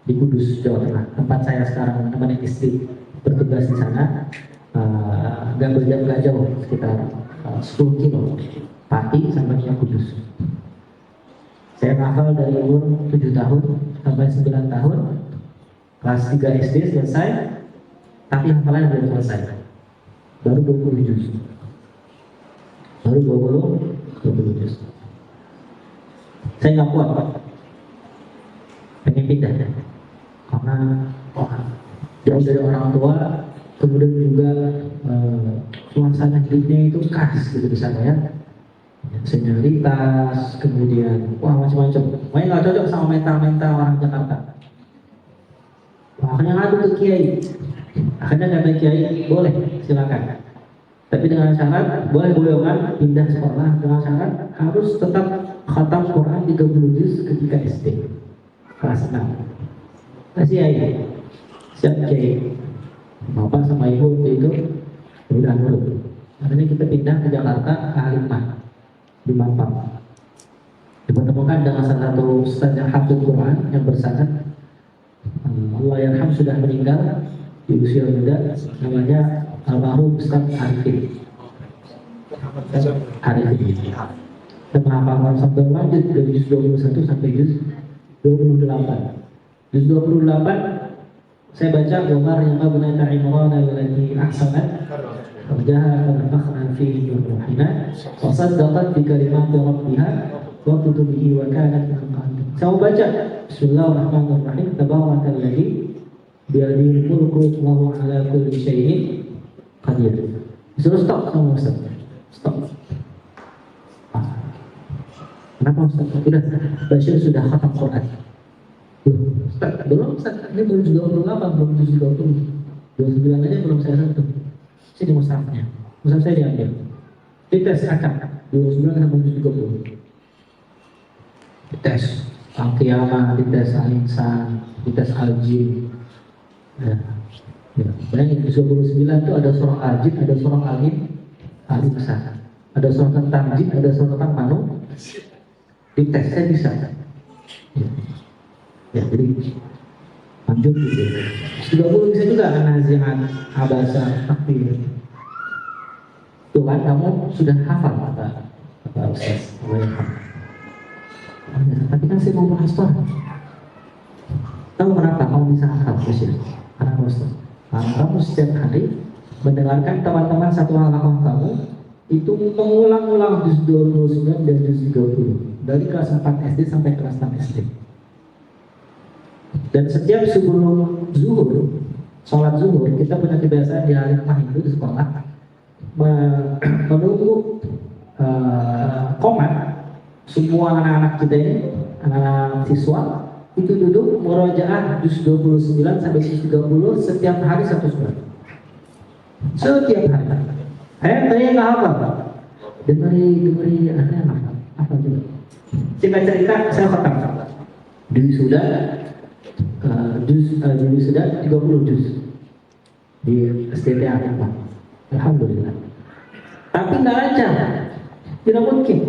di Kudus, Jawa Tengah. Tempat saya sekarang menemani istri bertugas di sana. Gak jauh, sekitar 10 kilo. Pati sampai yang Kudus. Saya hafal dari umur 7 tahun sampai 9 tahun. Kelas 3 SD selesai, tapi hafalan belum selesai. Baru 20 juz. Baru 20 juz. Saya nggak kuat, Pak. Pengen pindah ya. Karena jauh dari orang tua, kemudian juga suasana hidupnya itu khas gitu di sana ya. Senioritas, kemudian macam-macam. Makanya nggak cocok sama mental-mental orang Jakarta. Makanya ngadu ke kiai. Akhirnya kata kiai, boleh, silakan. Tapi dengan syarat, boleh boyongan pindah sekolah. Dengan syarat harus tetap khatam Quran 30 juz ketika SD kelas 6. Kasih kiai, siap kiai. Bapak sama ibu waktu itu udah nurut. Akhirnya kita pindah ke Jakarta ke Halimah di Mampang. Dipertemukan dengan salah satu ustaz yang hafid Quran yang bersanad. Allah yarham sudah meninggal di usia muda, namanya almarhum Ustaz Arifin. Arifin. Dan menghafalkan sampai lanjut dari juz 21 sampai juz 28. Juz 28 saya baca gambar yang Abnata Imran allati ahsanat farjaha fanafakhna fihi min ruhina wa saddaqat bi kalimati rabbiha wa kutubihi wa kanat min qanitin. Saya baca Bismillahirrahmanirrahim, tabarakalladzi biyadihil mulku wa huwa ala kulli syai'in qadir. Disuruh stop sama Ustaz. Stop. Kenapa Ustaz? Bashir sudah khatam Quran. Ustaz, belum Ustaz, ini baru 28, belum 20, 29 aja belum saya sentuh. Sini mushafnya, mushaf saya diambil. Dites akad 29 sampai 30. Dites Al-Qiyamah, dites Al-Insan, dites Al-Jin. Ya. Bayangin di 29 itu ada surah Al-Jin, ada surah Al-Insan, ada surah tentang jin, ada surah tentang manusia. Dites saya bisa. Ya, jadi lanjut gitu. 30 bisa juga An-Nazi'at, Abasa, Takbir. Tuh kan kamu sudah hafal kata Ustaz. Tapi kan saya mau bahas Torah. Tahu kenapa kamu bisa hafal Ustaz? Karena Ustaz, kamu setiap hari mendengarkan teman-teman satu halaman kamu itu mengulang-ulang juz 29 dan juz 30 dari kelas 4 SD sampai kelas 6 SD. Dan setiap sebelum zuhur, sholat zuhur, kita punya kebiasaan di hari itu di sekolah menunggu komat. Semua anak-anak kita ini, anak-anak siswa itu duduk murojaah juz 29 sampai juz 30 setiap hari satu surat. Setiap hari. Saya nggak hafal, Pak. Dengeri, akhirnya hafal. Apa juga? Singkat cerita, saya khatam. Dulu sudah sudah 30 juz di STTA Pak. Alhamdulillah. Tapi nggak lancar, tidak mungkin.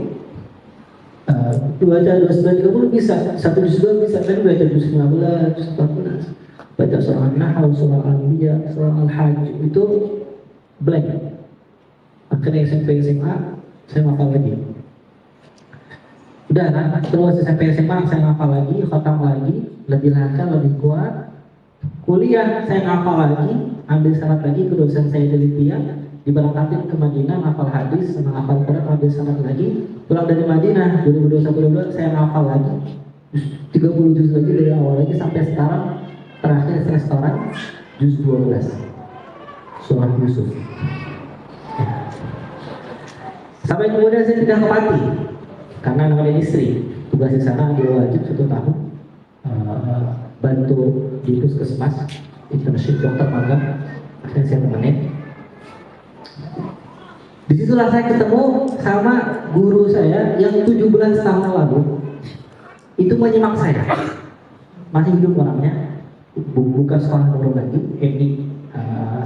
Baca 29 30 bisa, satu juz 2 bisa, tapi baca juz 15, juz 14, baca surah An-Nahl, surah Al-Anbiya, surah Al-Hajj itu blank. Akhirnya SMP SMA saya hafal lagi. Udah kan, terus SMP SMA saya hafal lagi, khatam lagi, lebih lancar, lebih kuat. Kuliah saya hafal lagi, ambil syarat lagi ke dosen saya di Libya, diberangkatin ke Madinah, hafal hadis, sama hafal Quran, ambil syarat lagi. Pulang dari Madinah 2021 saya hafal lagi 30 juz lagi dari awal lagi sampai sekarang. Terakhir saya restoran juz 12 surah Yusuf. Sampai kemudian saya pindah ke Pati karena namanya istri, tugas di sana dia wajib 1 tahun bantu di puskesmas, internship dokter magang. Akhirnya saya temenin. Disitulah saya ketemu sama guru saya yang 17 tahun lalu itu menyimak saya, masih hidup orangnya, buka sekolah baru lagi, Edi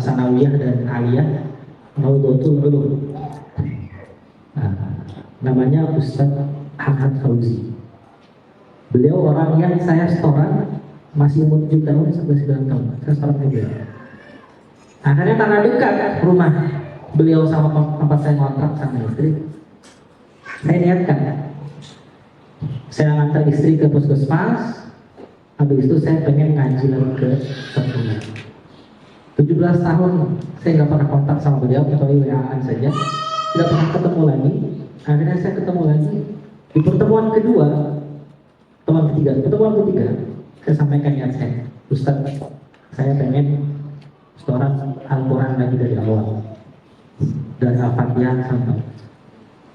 Sanawiyah dan Aliyah Naudhatul Ulum. Namanya Ustaz Ahmad Fauzi. Beliau orang yang saya setoran masih umur 7 tahun sampai 9 tahun. Saya setoran beliau. Akhirnya karena dekat rumah beliau sama tempat saya ngontrak sama istri, Saya niatkan, saya ngantar istri ke puskesmas, habis itu saya pengen ngaji lagi ke Sabtunya. 17 tahun saya nggak pernah kontak sama beliau, kecuali WA-an saja, tidak pernah ketemu lagi. Akhirnya saya ketemu lagi di pertemuan kedua, pertemuan ketiga, saya sampaikan niat saya, Ustaz, saya pengen setoran Al-Quran lagi dari awal, dari Al-Fatihah sampai.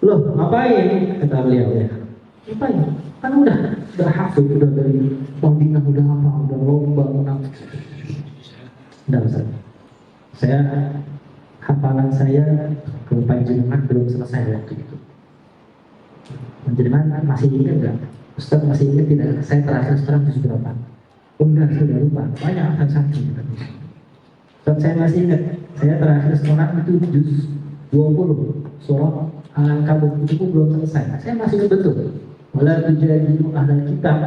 Loh, ngapain? Kata beliau ya. Ngapain? Kan udah hafid, udah dari Madinah, udah apa, udah lomba, menang. Udah Ustaz. Saya hafalan saya ke Panjenengan belum selesai waktu itu. Panjenengan masih ingat nggak? Ustaz masih ingat tidak? Saya terakhir sekarang juz berapa? Oh enggak, sudah lupa. Banyak akan sakit. Ustaz saya masih ingat. Saya terakhir sekarang itu juz 20 surah Al-Ankabut itu pun belum selesai. Saya masih ingat betul. Wala tujadilu ahlal kitab.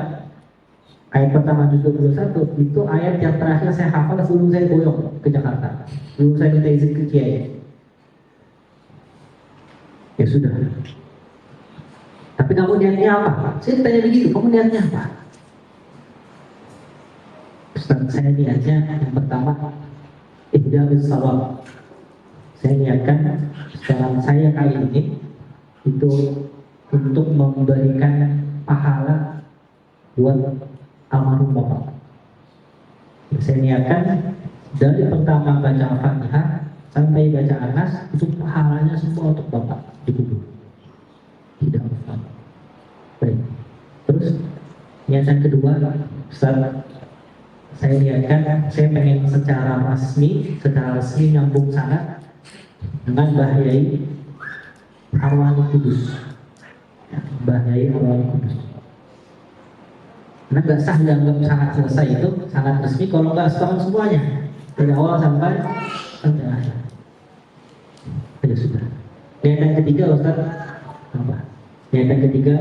Ayat pertama juz 21 itu ayat yang terakhir saya hafal sebelum saya boyong ke Jakarta. Sebelum saya minta izin ke Kiai. Ya sudah. Tapi kamu niatnya apa? Saya tanya begitu, kamu niatnya apa? Ustaz, saya niatnya yang pertama ihdabus shawab. Saya niatkan sekarang saya kali ini itu untuk memberikan pahala buat almarhum bapak. Saya niatkan dari pertama baca Al-Fatihah sampai baca Anas itu pahalanya semua untuk bapak dikubur. Tidak Ustaz. Baik. Terus niatan kedua, Ustaz, saya niatkan saya pengen secara resmi nyambung sanad dengan Mbah Yai Arwani Kudus. Ya, Mbah Yai Arwani Kudus. Karena nggak sah dianggap sanad selesai itu sanad resmi kalau nggak setahun semuanya dari awal sampai akhir. Ya sudah. Niatan ketiga Ustaz apa? Niatan ketiga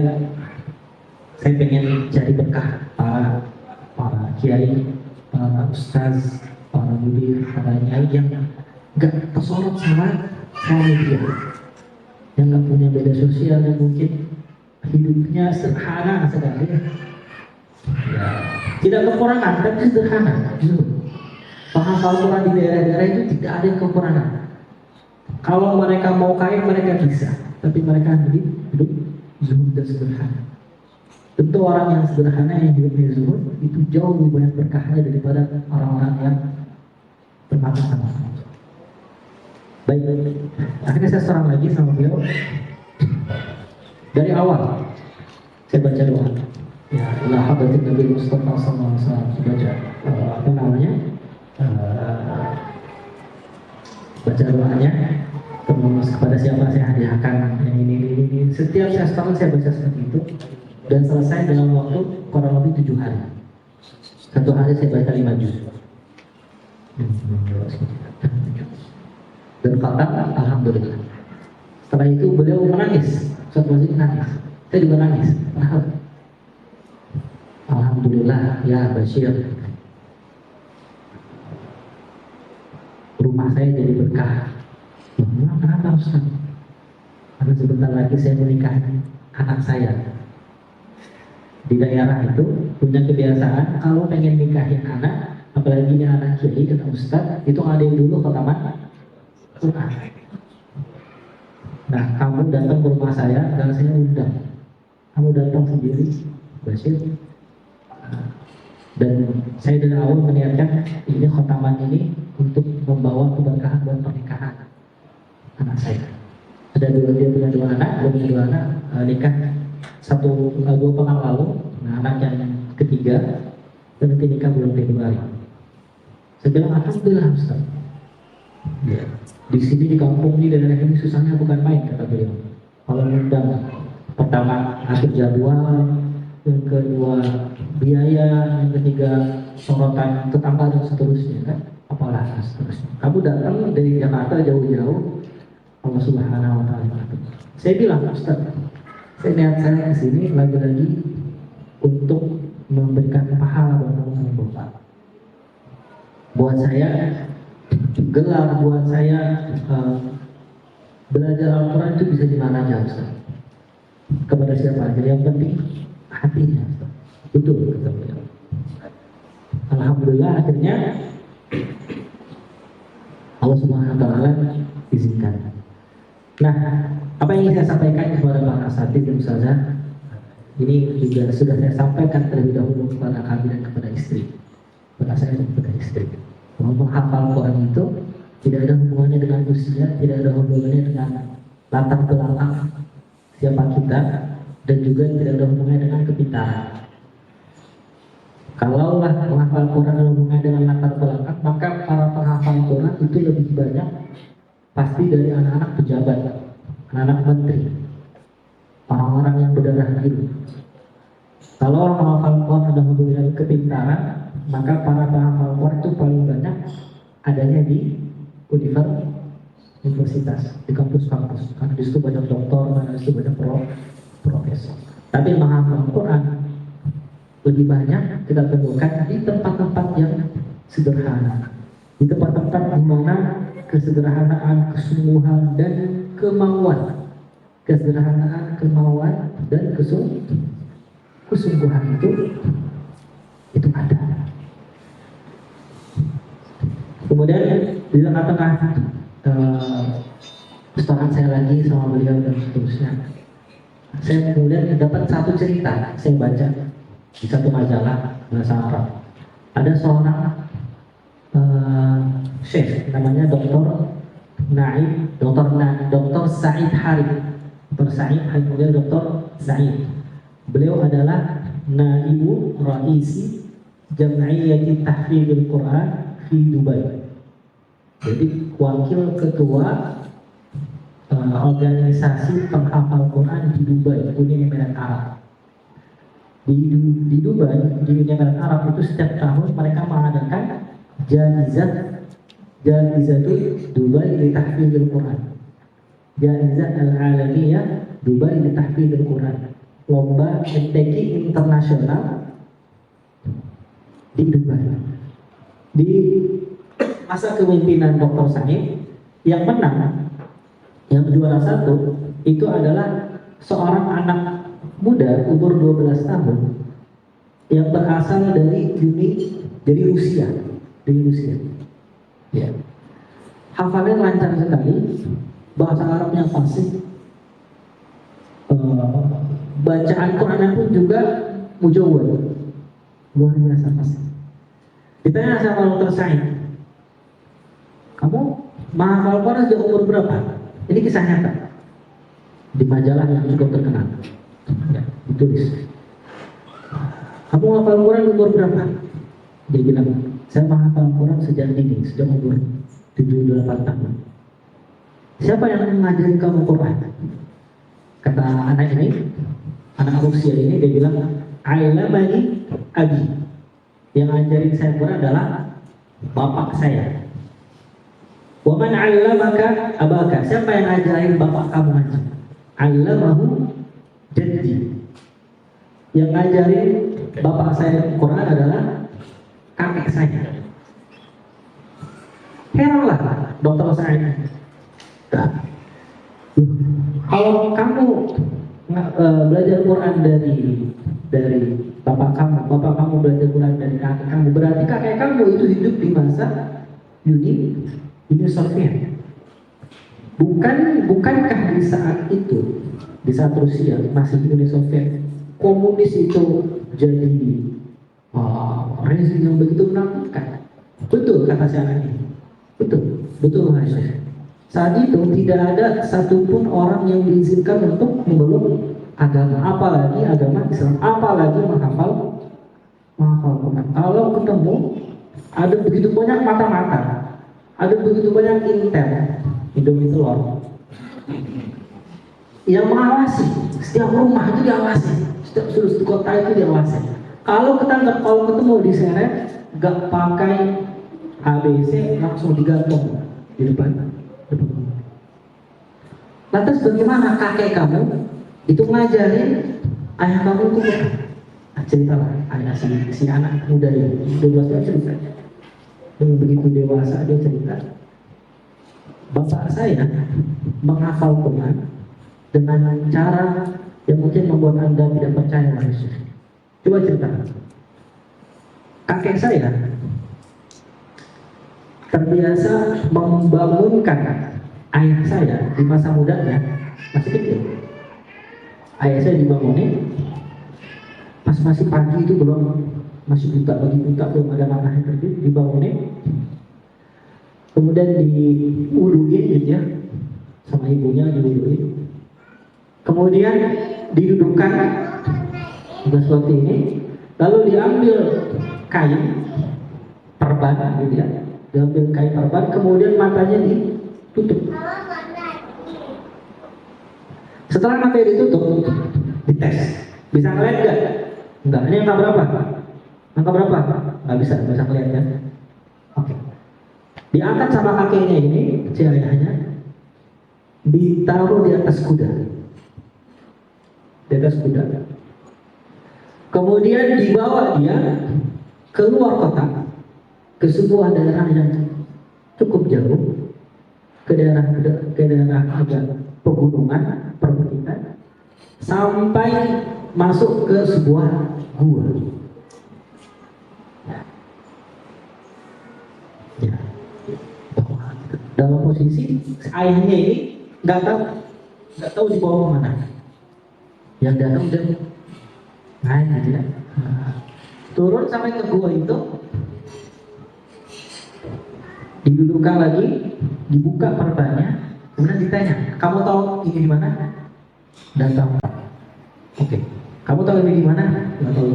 saya pengen cari berkah para kiai, para ustaz, para mudir, para nyai yang nggak tersorot sama media, yang nggak punya beda sosial, yang mungkin hidupnya sederhana sekali. Ya, tidak kekurangan, tapi sederhana. Paham Al-Quran di daerah-daerah itu tidak ada yang kekurangan. Kalau mereka mau kaya mereka bisa, tapi mereka hidup zuhud dan sederhana. Tentu orang yang sederhana yang hidupnya zuhud itu jauh lebih banyak berkahnya daripada orang-orang yang bermakan sama. Baik, akhirnya saya serang lagi sama beliau. Dari awal saya baca doa. Ya, ila hadratin Nabi Mustafa sallallahu alaihi wasallam. Saya baca apa namanya? Baca doanya. Terus kepada siapa saya hadiahkan yang ini. Setiap saya setahun saya baca seperti itu dan selesai dalam waktu kurang lebih 7 hari. Satu hari saya baca 5 juz. Dan kata alhamdulillah. Setelah itu beliau menangis. Suatu masjid nangis. Saya juga nangis. Alhamdulillah ya Bashir. Rumah saya jadi berkah. Kenapa Ustaz? Karena sebentar lagi saya menikahi anak saya. Di daerah itu punya kebiasaan kalau pengen nikahin anak, apalagi ini anak kiai kata Ustaz, itu ngadain dulu ke taman Quran. Nah, kamu datang ke rumah saya dan saya undang. Kamu datang sendiri, Bashir. Dan saya dari awal meniatkan ini khotaman ini untuk membawa keberkahan buat pernikahan anak saya. Dia punya 2 anak, punya 2 anak nikah 2 pekan lalu. Nah, anak yang ketiga dan nanti nikah bulan Februari. Saya bilang alhamdulillah Ustaz. Ya. Di sini di kampung ini daerah ini susahnya bukan main kata beliau. Kalau undang pertama atur jadwal, yang kedua biaya, yang ketiga sorotan tetangga dan seterusnya kan. Apalah seterusnya. Kamu datang dari Jakarta jauh-jauh. Allah Subhanahu wa taala. Saya bilang, Ustaz, saya niat saya ke sini lagi-lagi untuk memberikan pahala buat kamu Bapak. Buat saya gelar, buat saya belajar Al-Quran itu bisa di mana aja Ustaz. kepada siapa aja, yang penting hatinya. Betul kata beliau. Alhamdulillah akhirnya Allah Subhanahu wa taala izinkan. Nah, apa yang ingin saya sampaikan kepada para asatidz dan ustazah, ini juga sudah saya sampaikan terlebih dahulu kepada kami dan kepada istri, kepada saya dan kepada istri. Bahwa menghafal Quran itu tidak ada hubungannya dengan usia, tidak ada hubungannya dengan latar belakang siapa kita, dan juga tidak ada hubungannya dengan kepintaran. Kalaulah menghafal Quran ada hubungannya dengan latar belakang, maka para penghafal Quran itu lebih banyak pasti dari anak-anak pejabat, anak-anak menteri, orang-orang yang berdarah biru. Kalau orang menghafal Quran ada hubungannya dengan kepintaran, maka para penghafal Quran itu paling banyak adanya di universitas, di kampus-kampus. Karena di situ banyak doktor, karena di situ banyak profesor. Tapi menghafal Quran lebih banyak kita temukan di tempat-tempat yang sederhana, di tempat-tempat di mana kesederhanaan, kesungguhan dan kemauan, kesederhanaan, kemauan dan kesungguhan itu ada. Kemudian di tengah-tengah kesetaraan saya lagi sama beliau dan seterusnya, saya kemudian dapat satu cerita saya baca di satu majalah bahasa Arab. Ada seorang syekh namanya Dr. Naim, Dr. Said Harith. Dr. Said Harith, kemudian Dr. Said. Beliau adalah Naibu Raisi Jam'iyyati Tahfidz Quran di Dubai. Jadi wakil ketua organisasi penghafal Quran di Dubai, Uni Emirat Arab. Di Dubai, di Uni Emirat Arab itu setiap tahun mereka mengadakan Jaizatul Dubai li Tahfidz Quran. Jaizah Al-Alamiyah Dubai li Tahfidz Quran. Lomba MTQ internasional di Dubai. Di masa kepemimpinan Dr. Said, yang menang, yang juara satu itu adalah seorang anak muda umur 12 tahun yang berasal dari Rusia. Ya. Hafalannya lancar sekali, bahasa Arabnya fasih, bacaan Quran pun juga mujawwad, luar biasa fasih. Ditanya sama Dr. Said, kamu menghafal Quran sejak umur berapa? Ini kisah nyata di majalah yang cukup terkenal. Ya, ditulis. Kamu menghafal Quran umur berapa? Dia bilang, saya menghafal Quran sejak umur 7-8 tahun. Siapa yang mengajari kamu Quran? Kata anak Rusia ini, dia bilang, Ailamani abi. Yang ngajarin saya Quran adalah bapak saya. Wa man 'allamaka abaka? Siapa yang ngajarin bapak kamu ngaji? 'Allamahu jaddi. Yang ngajarin bapak saya Quran adalah kakek saya. Heranlah Dr. Said. Kalau kamu belajar Quran dari bapak kamu belajar Quran dari kakek kamu, berarti kakek kamu itu hidup di masa Uni Soviet. Bukankah di saat itu, di saat Rusia masih Uni Soviet, komunis itu jadi rezim yang begitu menakutkan? Betul kata si anak ini. Betul Mas. Saat itu tidak ada satupun orang yang diizinkan untuk memeluk agama, apalagi agama Islam, apalagi menghafal Quran. Kalau ketemu ada begitu banyak mata-mata, ada begitu banyak Indomie telur yang mengawasi, setiap rumah itu diawasi, setiap sudut kota itu diawasi. Kalau ketemu diseret, gak pakai ABC, langsung digantung di depan. Lantas bagaimana kakek kamu itu ngajarin ayah kamu itu bukan? Ceritalah ayah si anak muda ini 12 tahun cerita. Dengan begitu dewasa dia cerita, bapak saya menghafal Quran dengan cara yang mungkin membuat Anda tidak percaya manusia. Coba cerita. Kakek saya terbiasa membangunkan ayah saya di masa mudanya, masih kecil. Ayah saya dibangunin pas masih pagi, itu belum, masih buta, bagi buta, belum ada matahari terbit, dibangunin, kemudian diwuduin gitu ya, sama ibunya diwuduin, kemudian didudukkan seperti ini, lalu diambil kain perban gitu ya, diambil kain perban, kemudian matanya ditutup. Setelah matanya ditutup, dites, bisa ngeliat nggak? Enggak. Ini angka berapa? Angka berapa? Nggak bisa ngeliat kan? Oke. Diangkat sama kakeknya ini, si ayahnya, ditaruh di atas kuda. Di atas kuda. Kemudian dibawa dia keluar kota, ke sebuah daerah yang cukup jauh, ke daerah agak pegunungan, perbukitan, sampai masuk ke sebuah gua. Ya. Dalam posisi ayahnya ini nggak tahu dibawa kemana. Yang datang udah naik gitu ya. Turun sampai ke gua itu, didudukkan lagi, dibuka perbannya, kemudian ditanya, kamu tahu ini di mana? Dan tahu. Oke. Kamu tahu ini di mana? Nggak tahu.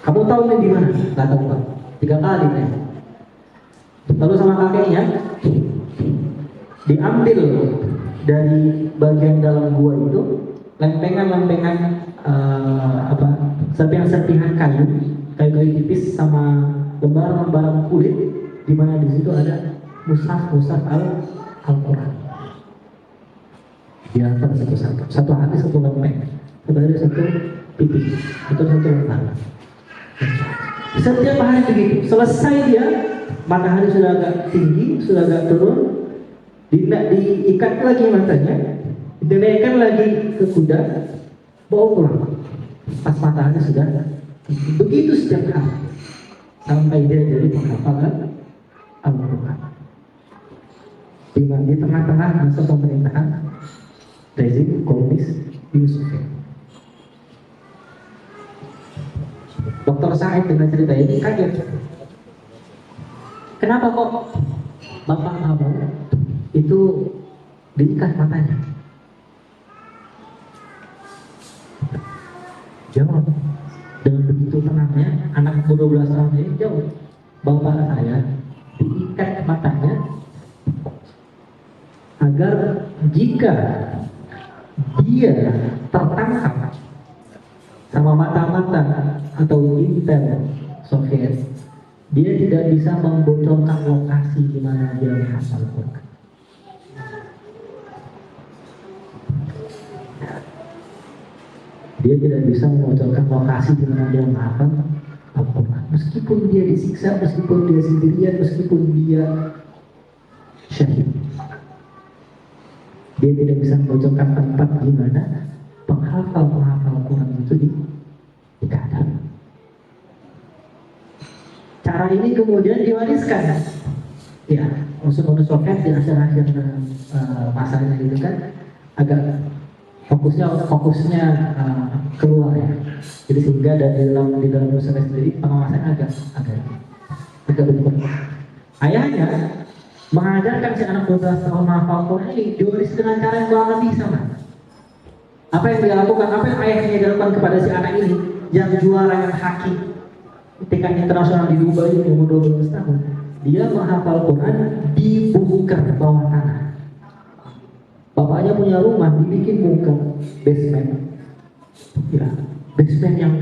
Kamu tahu ini di mana? Nggak tahu. 3 kali ditanya. Lalu sama kakeknya diambil dari bagian dalam gua itu lempengan-lempengan serpihan-serpihan kayu tipis sama lembaran-lembaran kulit, di mana di situ ada mushaf Al-Quran. Dia satu hadis, satu lempeng, satu pipi, satu lembar. Setiap hari begitu. Selesai dia, matahari sudah agak tinggi, sudah agak turun, diikat lagi matanya, dinaikkan lagi ke kuda, bawa pulang. Pas matahari sudah begitu setiap hari, sampai dia jadi penghafal Al-Quran. Di tengah-tengah masa pemerintahan rezim komunis Yusuf. Dr. Said dengan cerita ini kaget. Kenapa kok bapak kamu itu diikat matanya? Jawab dengan begitu tenangnya, anak 12 tahun ini jawab, bapak saya diikat matanya agar jika dia tertangkap sama mata-mata atau intel Soviet, dia tidak bisa membocorkan lokasi di mana dia menghafal Quran. Dia tidak bisa membocorkan lokasi di mana dia menghafal Al-Quran. Meskipun dia disiksa, meskipun dia sendirian, meskipun dia syahid, dia tidak bisa membocorkan tempat di mana penghafal Quran itu dikeadaan. Cara ini kemudian diwariskan. Ya, musuh-musuh Soviet di akhir-akhir masanya itu kan agak fokusnya keluar ya. Jadi sehingga di dalam musuhnya sendiri pengawasannya agak berkurang. Ayahnya mengajarkan si anak 12 tahun menghafal Quran ini diwaris dengan cara yang kurang lebih sama. Apa yang dia lakukan, apa yang ayahnya dilakukan kepada si anak ini yang juara yang haki tingkat internasional di Dubai umur 12 tahun, dia menghafal Quran di bunker bawah tanah. Bapaknya punya rumah, dibikin bunker basement, ya basement yang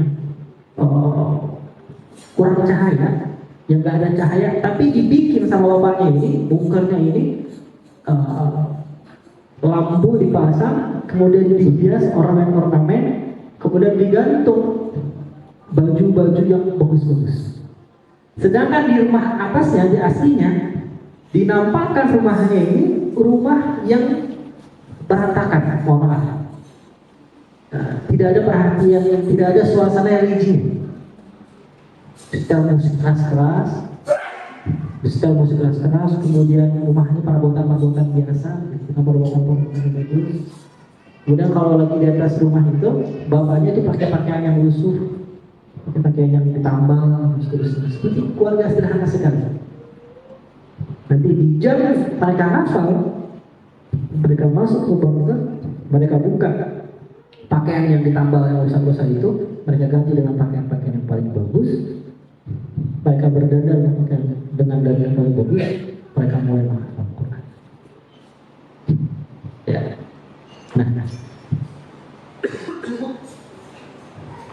kurang cahaya, yang gak ada cahaya, tapi dibikin sama bapaknya ini, bunkernya ini lampu dipasang, kemudian dihias ornamen-ornamen, kemudian digantung baju-baju yang bagus-bagus. Sedangkan di rumah atasnya, di aslinya, dinampakkan rumahnya ini rumah yang berantakan, mohon maaf. tidak ada perhatian, tidak ada suasana yang licin. Setel musik keras, kemudian rumahnya perabotan biasa, perabotan bagus. Kemudian kalau lagi di atas rumah itu, bapaknya itu pakai pakaian yang lusuh, pakai pakaian yang ditambal, seperti keluarga sederhana sekali. Nanti di jam mereka hafal, mereka masuk ke bangunan, mereka buka pakaian yang ditambal yang besar itu, mereka ganti dengan pakaian-pakaian yang paling bagus. Mereka berdandar dengan dandan yang paling bagus, mereka mulai menghafal Quran. Ya.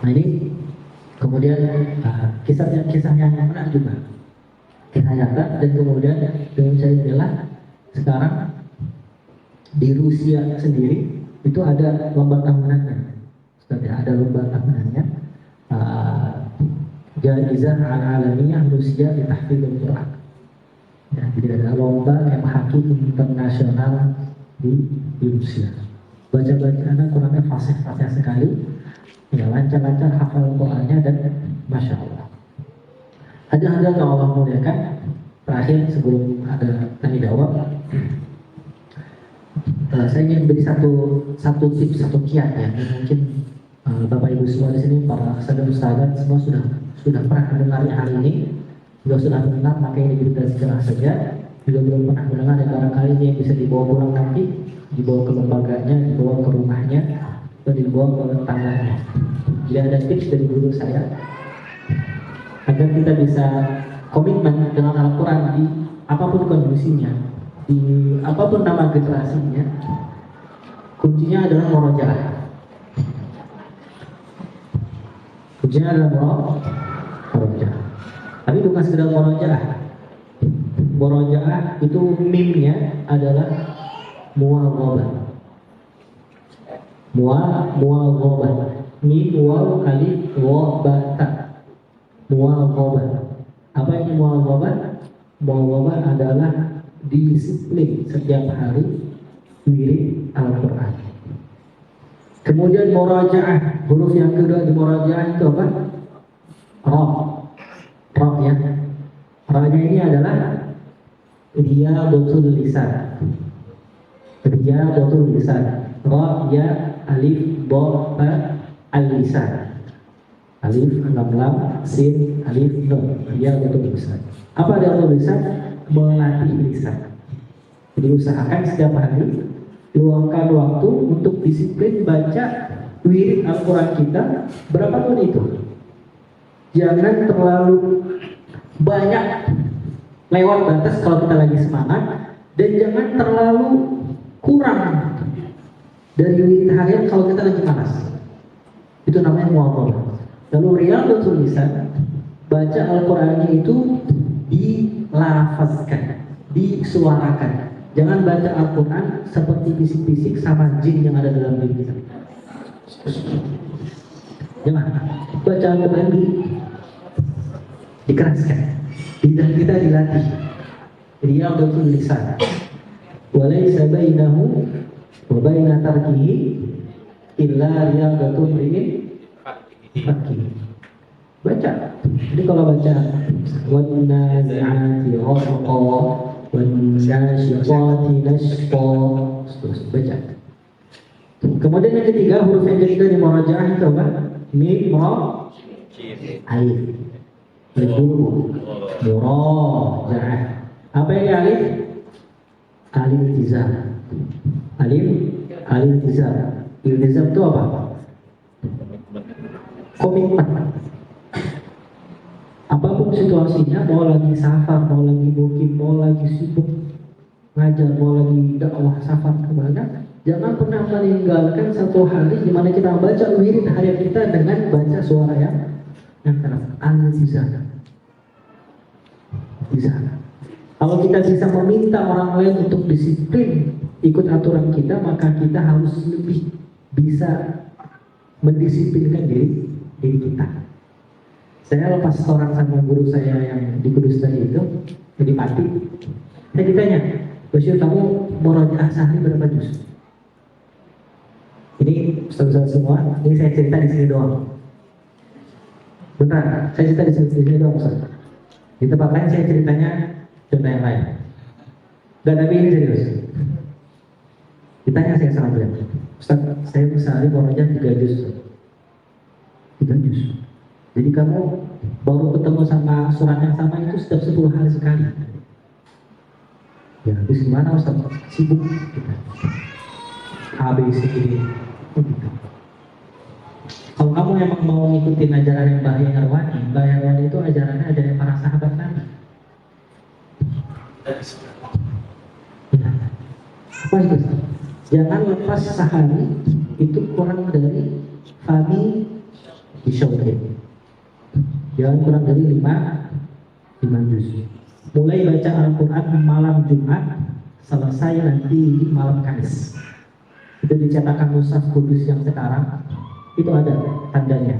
Nah ini kemudian kisahnya yang menarik juga. Kisah nyata, dan kemudian dengan saya bilang sekarang di Rusia sendiri itu ada lomba tahunannya. Ada lomba tahunannya. Jaizah al-alamiyah Rusia di tahfidz Quran. Ya, jadi ada lomba MHQ internasional di Rusia. Baca-bacaan Qurannya fasih sekali, ya lancar-lancar hafal Qurannya, dan masya Allah. Hadirin yang Allah muliakan, terakhir sebelum ada tanya jawab, saya ingin beri satu tips, satu kiat ya. Mungkin Bapak Ibu semua di sini, para ustadz semua sudah pernah mendengar hari ini. Jika sudah mendengar, maka ini kita segera saja. Jika belum pernah mendengar, dan barangkali ini yang bisa dibawa pulang nanti, dibawa ke lembaganya, dibawa ke rumahnya, atau dibawa ke tetangganya. Jadi ada tips dari guru saya agar kita bisa komitmen dengan Al-Quran di apapun kondisinya, di apapun nama generasinya. Kuncinya adalah murojaah. Kuncinya adalah murojaah. Tapi bukan sekedar murojaah. Murojaah itu mimnya adalah muwaghabah. Muwaghabah. Mim waw alif wa ba ta. Muwaghabah. Apa ini muwaghabah? Muwaghabah adalah disiplin setiap hari wirid Al-Quran. Kemudian murajaah, huruf yang kedua di murajaah itu apa? Ra ya. Ra-nya ini adalah riyadatul lisan. Riyadatul lisan. Ra ya alif ba ta al-lisan. Alif lam sin alif nun. Riyadatul lisan. Apa riyadatul lisan? Melatih lisan. Jadi usahakan setiap hari luangkan waktu untuk disiplin baca wirid Al-Quran kita, berapapun itu. Jangan terlalu banyak lewat batas kalau kita lagi semangat, dan jangan terlalu kurang dari wirid harian kalau kita lagi panas. Itu namanya muwaghabah. Lalu riyadatul lisan, baca Al-Qurannya itu dilafazkan, disuarakan. Jangan baca Al-Quran seperti bisik-bisik sama jin yang ada dalam diri kita. Jangan baca Al-Quran dikeraskan, lidah kita dilatih. Riyadatul lisan. Walaysa bainahu wa baina tarkihi illa riyadatul fakih. Baca. Jadi kalau baca wan-nazi'ati gharqa wan-nasyiqati nashqa, terus baca. Kemudian yang ketiga, huruf yang ketiga di murajaah itu apa? Mim, ra, alif. Berburu. Murajaah. Apa ini alif? Alif iltizam. Alif iltizam. Iltizam itu apa? Komitmen. Apapun situasinya, mau lagi safar, mau lagi mukim, mau lagi sibuk ngajar, mau lagi dakwah safar kemana, jangan pernah meninggalkan satu hari di mana kita baca wirid harian kita dengan baca suara yang keras. Al-Tizana. Kalau kita bisa meminta orang lain untuk disiplin ikut aturan kita, maka kita harus lebih bisa mendisiplinkan diri kita. Saya lepas setoran sama guru saya yang di Kudus tadi itu, jadi Pati. Saya ditanya, Bashir, kamu murojaah sehari berapa juz? Ini Ustaz-Ustaz semua, ini saya cerita di sini doang. Benar, saya cerita di sini doang Ustaz. Di tempat lain saya ceritanya contoh yang lain. Dan tapi ini serius. Ditanya saya sama beliau, Ustaz, saya sehari barunya 3 juz. 3 juz. Jadi kamu baru ketemu sama surat yang sama itu setiap 10 hari sekali. Ya, habis gimana Ustaz? Sibuk kita. ABC ini. Gitu. Kalau kamu emang mau ngikutin ajaran yang Mbah Yarwani itu ajarannya ajaran para sahabat Nabi. Ya. Apa itu? Jangan lepas sehari itu kurang dari fami isyauhin. Jangan kurang dari 5 juz. Mulai baca Al-Quran malam Jumat, selesai nanti malam Kamis. Itu dicetakan Mushaf Kudus yang sekarang itu ada tandanya.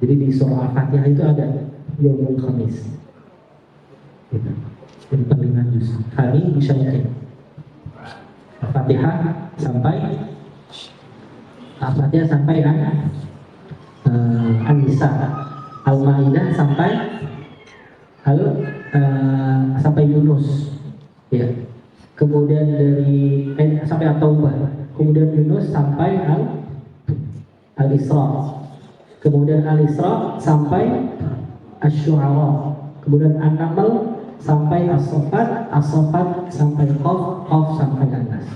Jadi di surah Al-Fatihah itu ada Yaumul Khamis. Gitu. Jadi 5 juz. Fami isyauhin. Al-Fatihah sampai An-Nisa, Al-Maidah sampai Yunus, ya. Kemudian dari sampai At-Taubah, kemudian Yunus sampai Al-Isra, kemudian Al-Isra sampai Asy-Syu'ara, kemudian An-Naml sampai As-Saffat sampai Qaf sampai An-Nas.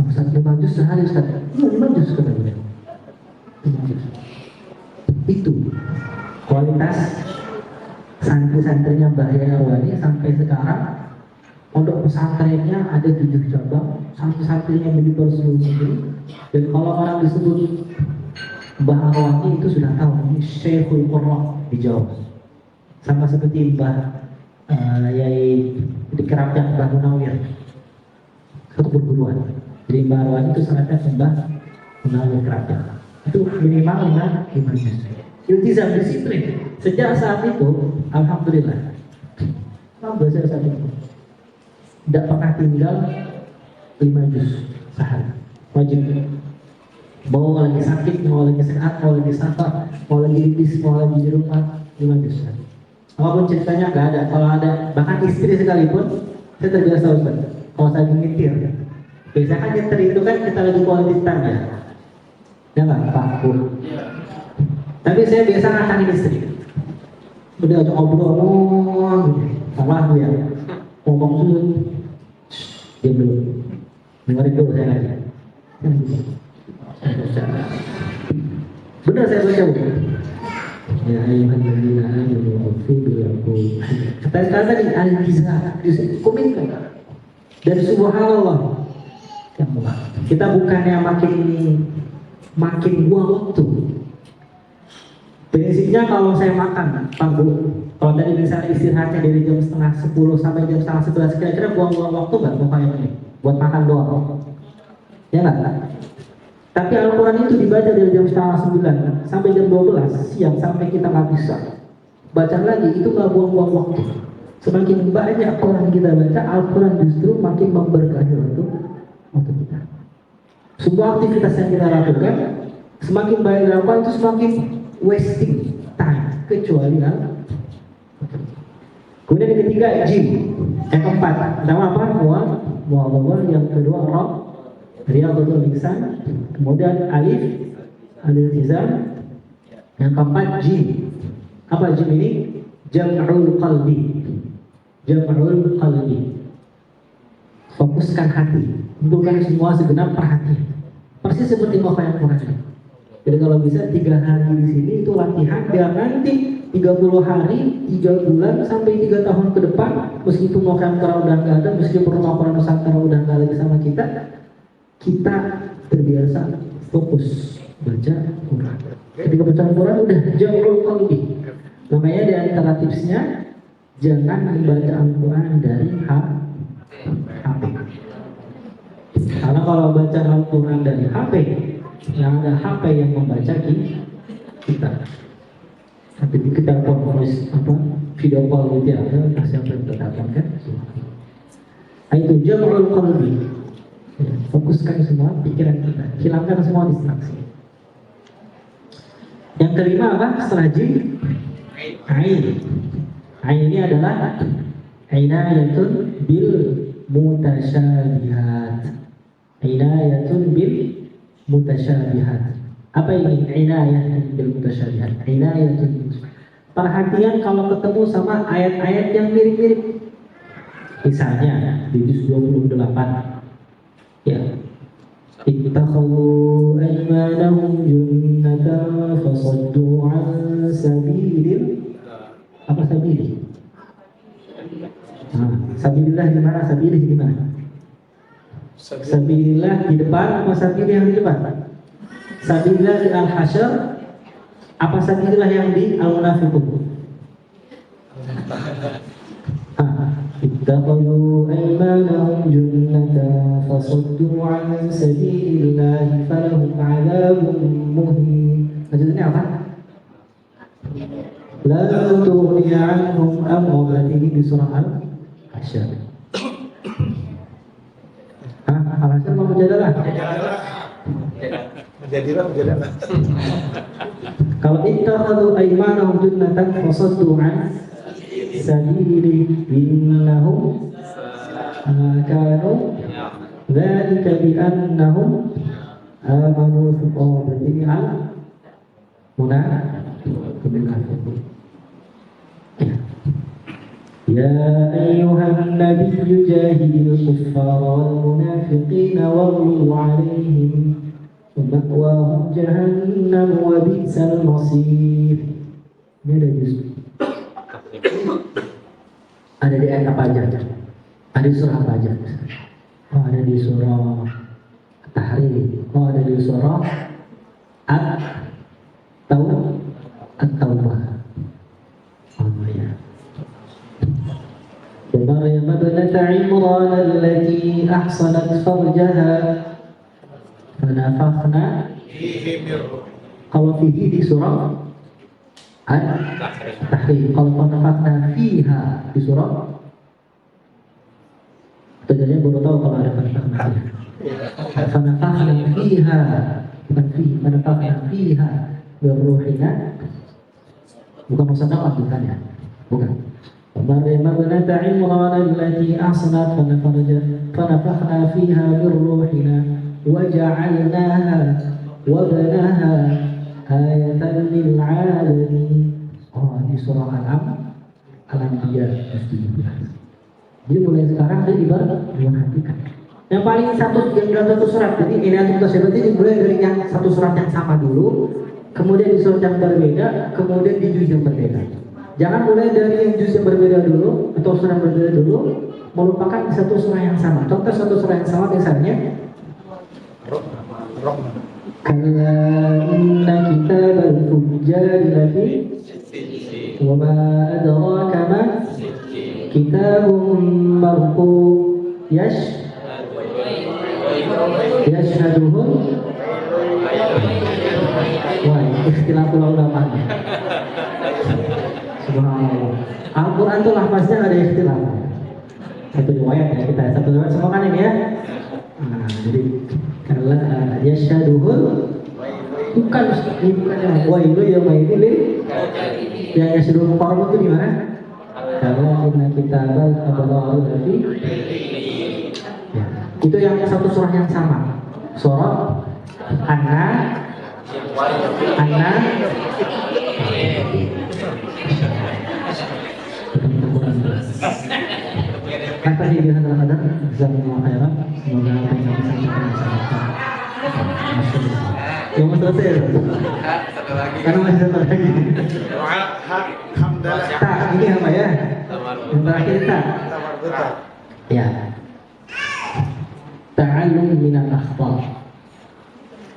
Ustaz 5 juz sehari Ustaz. 5 juz katanya. 5 juz. Itu kualitas santri-santrinya Mbah Yarwani sampai sekarang. Pondok pesantrennya ada 7 cabang, santri-santrinya menyebar seluruh negeri. Dan kalau orang disebut Mbah Yarwani itu sudah tahu ini Syekhul Qurra di Jawa. Sama seperti Mbah Yai di Kerapjang Mbah Munawir, satu perguruan. Jadi Mbah Yarwani itu sangatnya Mbah Munawir Kerapjang. Itu minimal 5 juz. Iltizam disiplin. Sejak saat itu, alhamdulillah, saya saat itu tidak pernah tinggal 5 juz sehari. Wajib. Mau lagi sakit, mau lagi sehat, mau lagi safar, mau lagi lipis, mau lagi di rumah, 5 juz sehari. Apapun ceritanya nggak ada. Kalau ada, bahkan istri sekalipun, saya terbiasa Ustaz. Kalau saya nyetir, biasanya kan nyetir itu kan kita lagi quality time ya. Ya nggak, Pak Bu. Tapi saya biasa ngantangin istri. Udah ajak ngobrol, sama aku ya. Ngomong dulu, diam dulu. Dengerin dulu saya lagi. Benar saya baca Bu. Ya ayuhan ladina amanu aufu bil uqud. Kata tadi al-jizah, komitmen. Dan subhanallah. Ya Allah. Kita bukannya makin buang waktu. Prinsipnya kalau saya makan, Pak Bu, kalau tadi misalnya istirahatnya dari jam 9:30 sampai jam 10:30, kira-kira buang-buang waktu nggak mau kayak ini? Buat makan doang. Ya nggak? Tapi Al-Quran itu dibaca dari jam 8:30 sampai jam 12 siang sampai kita nggak bisa baca lagi, itu nggak buang-buang waktu. Semakin banyak Quran kita baca, Al-Quran justru makin memberkahi waktu kita. Semua aktivitas yang kita lakukan semakin banyak dilakukan itu semakin wasting time, kecuali kemudian yang ketiga jim, yang keempat nama apa? Mu'awwal, yang kedua roh, Riyadhul Ihsan, kemudian alif, al-iltizam, yang keempat jim. Apa jim ini? Jam'ul qalbi. Jam'ul qalbi. Fokuskan hati, kumpulkan semua segenap perhatian. Persis seperti yang Quran. Jadi kalau bisa 3 hari di sini itu latihan, biar nanti 30 hari, 3 bulan sampai 3 tahun ke depan, meskipun Quran udah nggak ada, meskipun Quran Nusantara udah nggak lagi sama kita terbiasa fokus baca Quran. Ketika baca Quran udah jauh qalbi. Makanya di antara tipsnya jangan membaca Al-Quran dari HP. Karena kalau baca Al-Quran dari HP, yang ada HP yang membaca kita. Nanti kita voice video call gitu ya, siapa yang terdapat kan? Itu jam'ul qalbi. Ya, fokuskan semua pikiran kita, hilangkan semua distraksi. Yang kelima apa? Setelah jim, ain. Ain ini adalah inayatun bil mutasyabihat. Inayatun bil mutasyabihat. Apa ini inayatun bil mutasyabihat? Inayatun, perhatian kalau ketemu sama ayat-ayat yang mirip-mirip. Misalnya di juz 28 ya, ittakhadhu aymanahum junnatan fasaddu an sabilil, apa sabilih? Sabilillah di mana? Sabilih di mana? Sabilillah di depan apa sabilih yang di depan? Sabilillah di al-hasyr apa sabilillah yang di al-munafiqun? اتخذوا أيمانهم جنة فصدوا عن سبيل الله فلهم عذاب مهين. Maksudnya apa? لا تغني عنهم أموالهم di surah Al-Hasyr. Al-Hasyr mau mujadalah? Mujadalah. Kalau ittakhadhu aymanahum junnatan fasaddu an sabili innahum ma kanu dzalika bi annahum amanu fi qawlihim al munafiqun. Ya ayyuhan nabiyyu jahidil kuffara wal munafiqina waghluz 'alaihim ma'wahum jahannam wa bi'sal masir. Ini ada justru ada di ayat apa aja? Ada di surah apa aja? Oh, ada di surah At-Tahrim. Oh, ada di surah At-Taubah. Oh ya. Maryam ibnat Imran allati ahsanat farjaha fanafakhna kalau fihi di surah At-Tahrim. Kalau fanafakhna fiha di surah, Tajanya baru tahu kalau ada fanafakhna fiha. Fanafakhna fiha, bukan fihi, fanafakhna fiha berruhina. Bukan maksudnya bukan ya, bukan. Maryam ibnat Imran allati ahsanat fanafakhna fiha berruhina wa ja'alnaha wa banaha ayatan lil alamin. Oh, di surah Al-Anbiya ayat 17. Jadi mulai sekarang dia diperhatikan. Yang paling yang dalam satu surat. Jadi ini untuk ini mulai dari yang satu surat yang sama dulu, kemudian di surat yang berbeda, kemudian di juz yang berbeda. Jangan mulai dari yang juz yang berbeda dulu atau surat yang berbeda dulu, melupakan satu surah yang sama. Contoh satu surah yang sama misalnya Kalla inna kitabal fujjari lafi wa ma adraka ma kitabun marqum yashhaduhum wa ikhtilaful ulama. Subhanallah. Al-Quran itu lafaznya ada ikhtilaf. Satu riwayat ya kita, satu riwayat semua kan ini ya. Nah, jadi kalau yashhaduhum bukan yang wailu yang mailil yang yashhaduhum qarum itu di mana? Kalau inna kitabal abdallahu nabi. Ya, itu yang satu surah yang sama. Surah An-Nas. Kata di biasa ada jazakumullah khairan. Semoga apa yang bisa kita laksanakan. Yang mau selesai ya? Karena masih satu lagi. Tak, ini apa ya? Yang terakhir tak. Ya. Ta'allum minal akhtar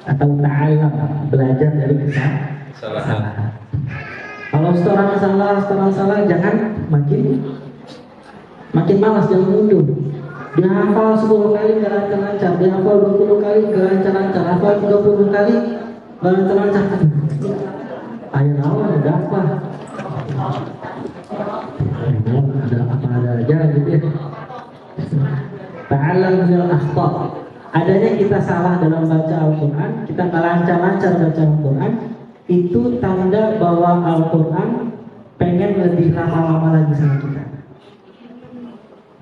atau ta'allam, belajar dari kesalahan. Kalau seorang salah jangan makin malas, jangan mundur. Dia hafal 10 kali gak lancar-lancar, dia hafal 20 kali gak lancar-lancar, hafal 30 kali gak lancar-lancar. Ayat awal ada apa? Ada aja gitu ya. Ta'allam minal akhtar. adanya kita salah dalam baca Al-Quran, kita lancar-lancar baca Al-Quran, itu tanda bahwa Al-Quran pengen lebih lama-lama lagi sama kita.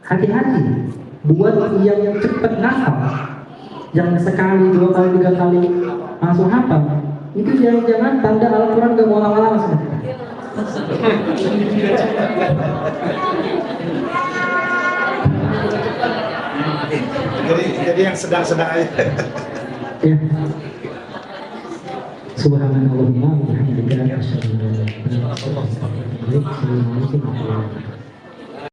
Hati-hati buat yang cepat hafal, yang sekali, 2 kali, 3 kali langsung hafal, itu jangan-jangan tanda Al-Quran gak mau lama-lama sama kita. Jadi yang sedang-sedang aja. Ya. Subhanallah wa bihamdihi asyhadu an la ilaha illa anta astaghfiruka wa atubu ilaik. Assalamualaikum warahmatullahi wabarakatuh.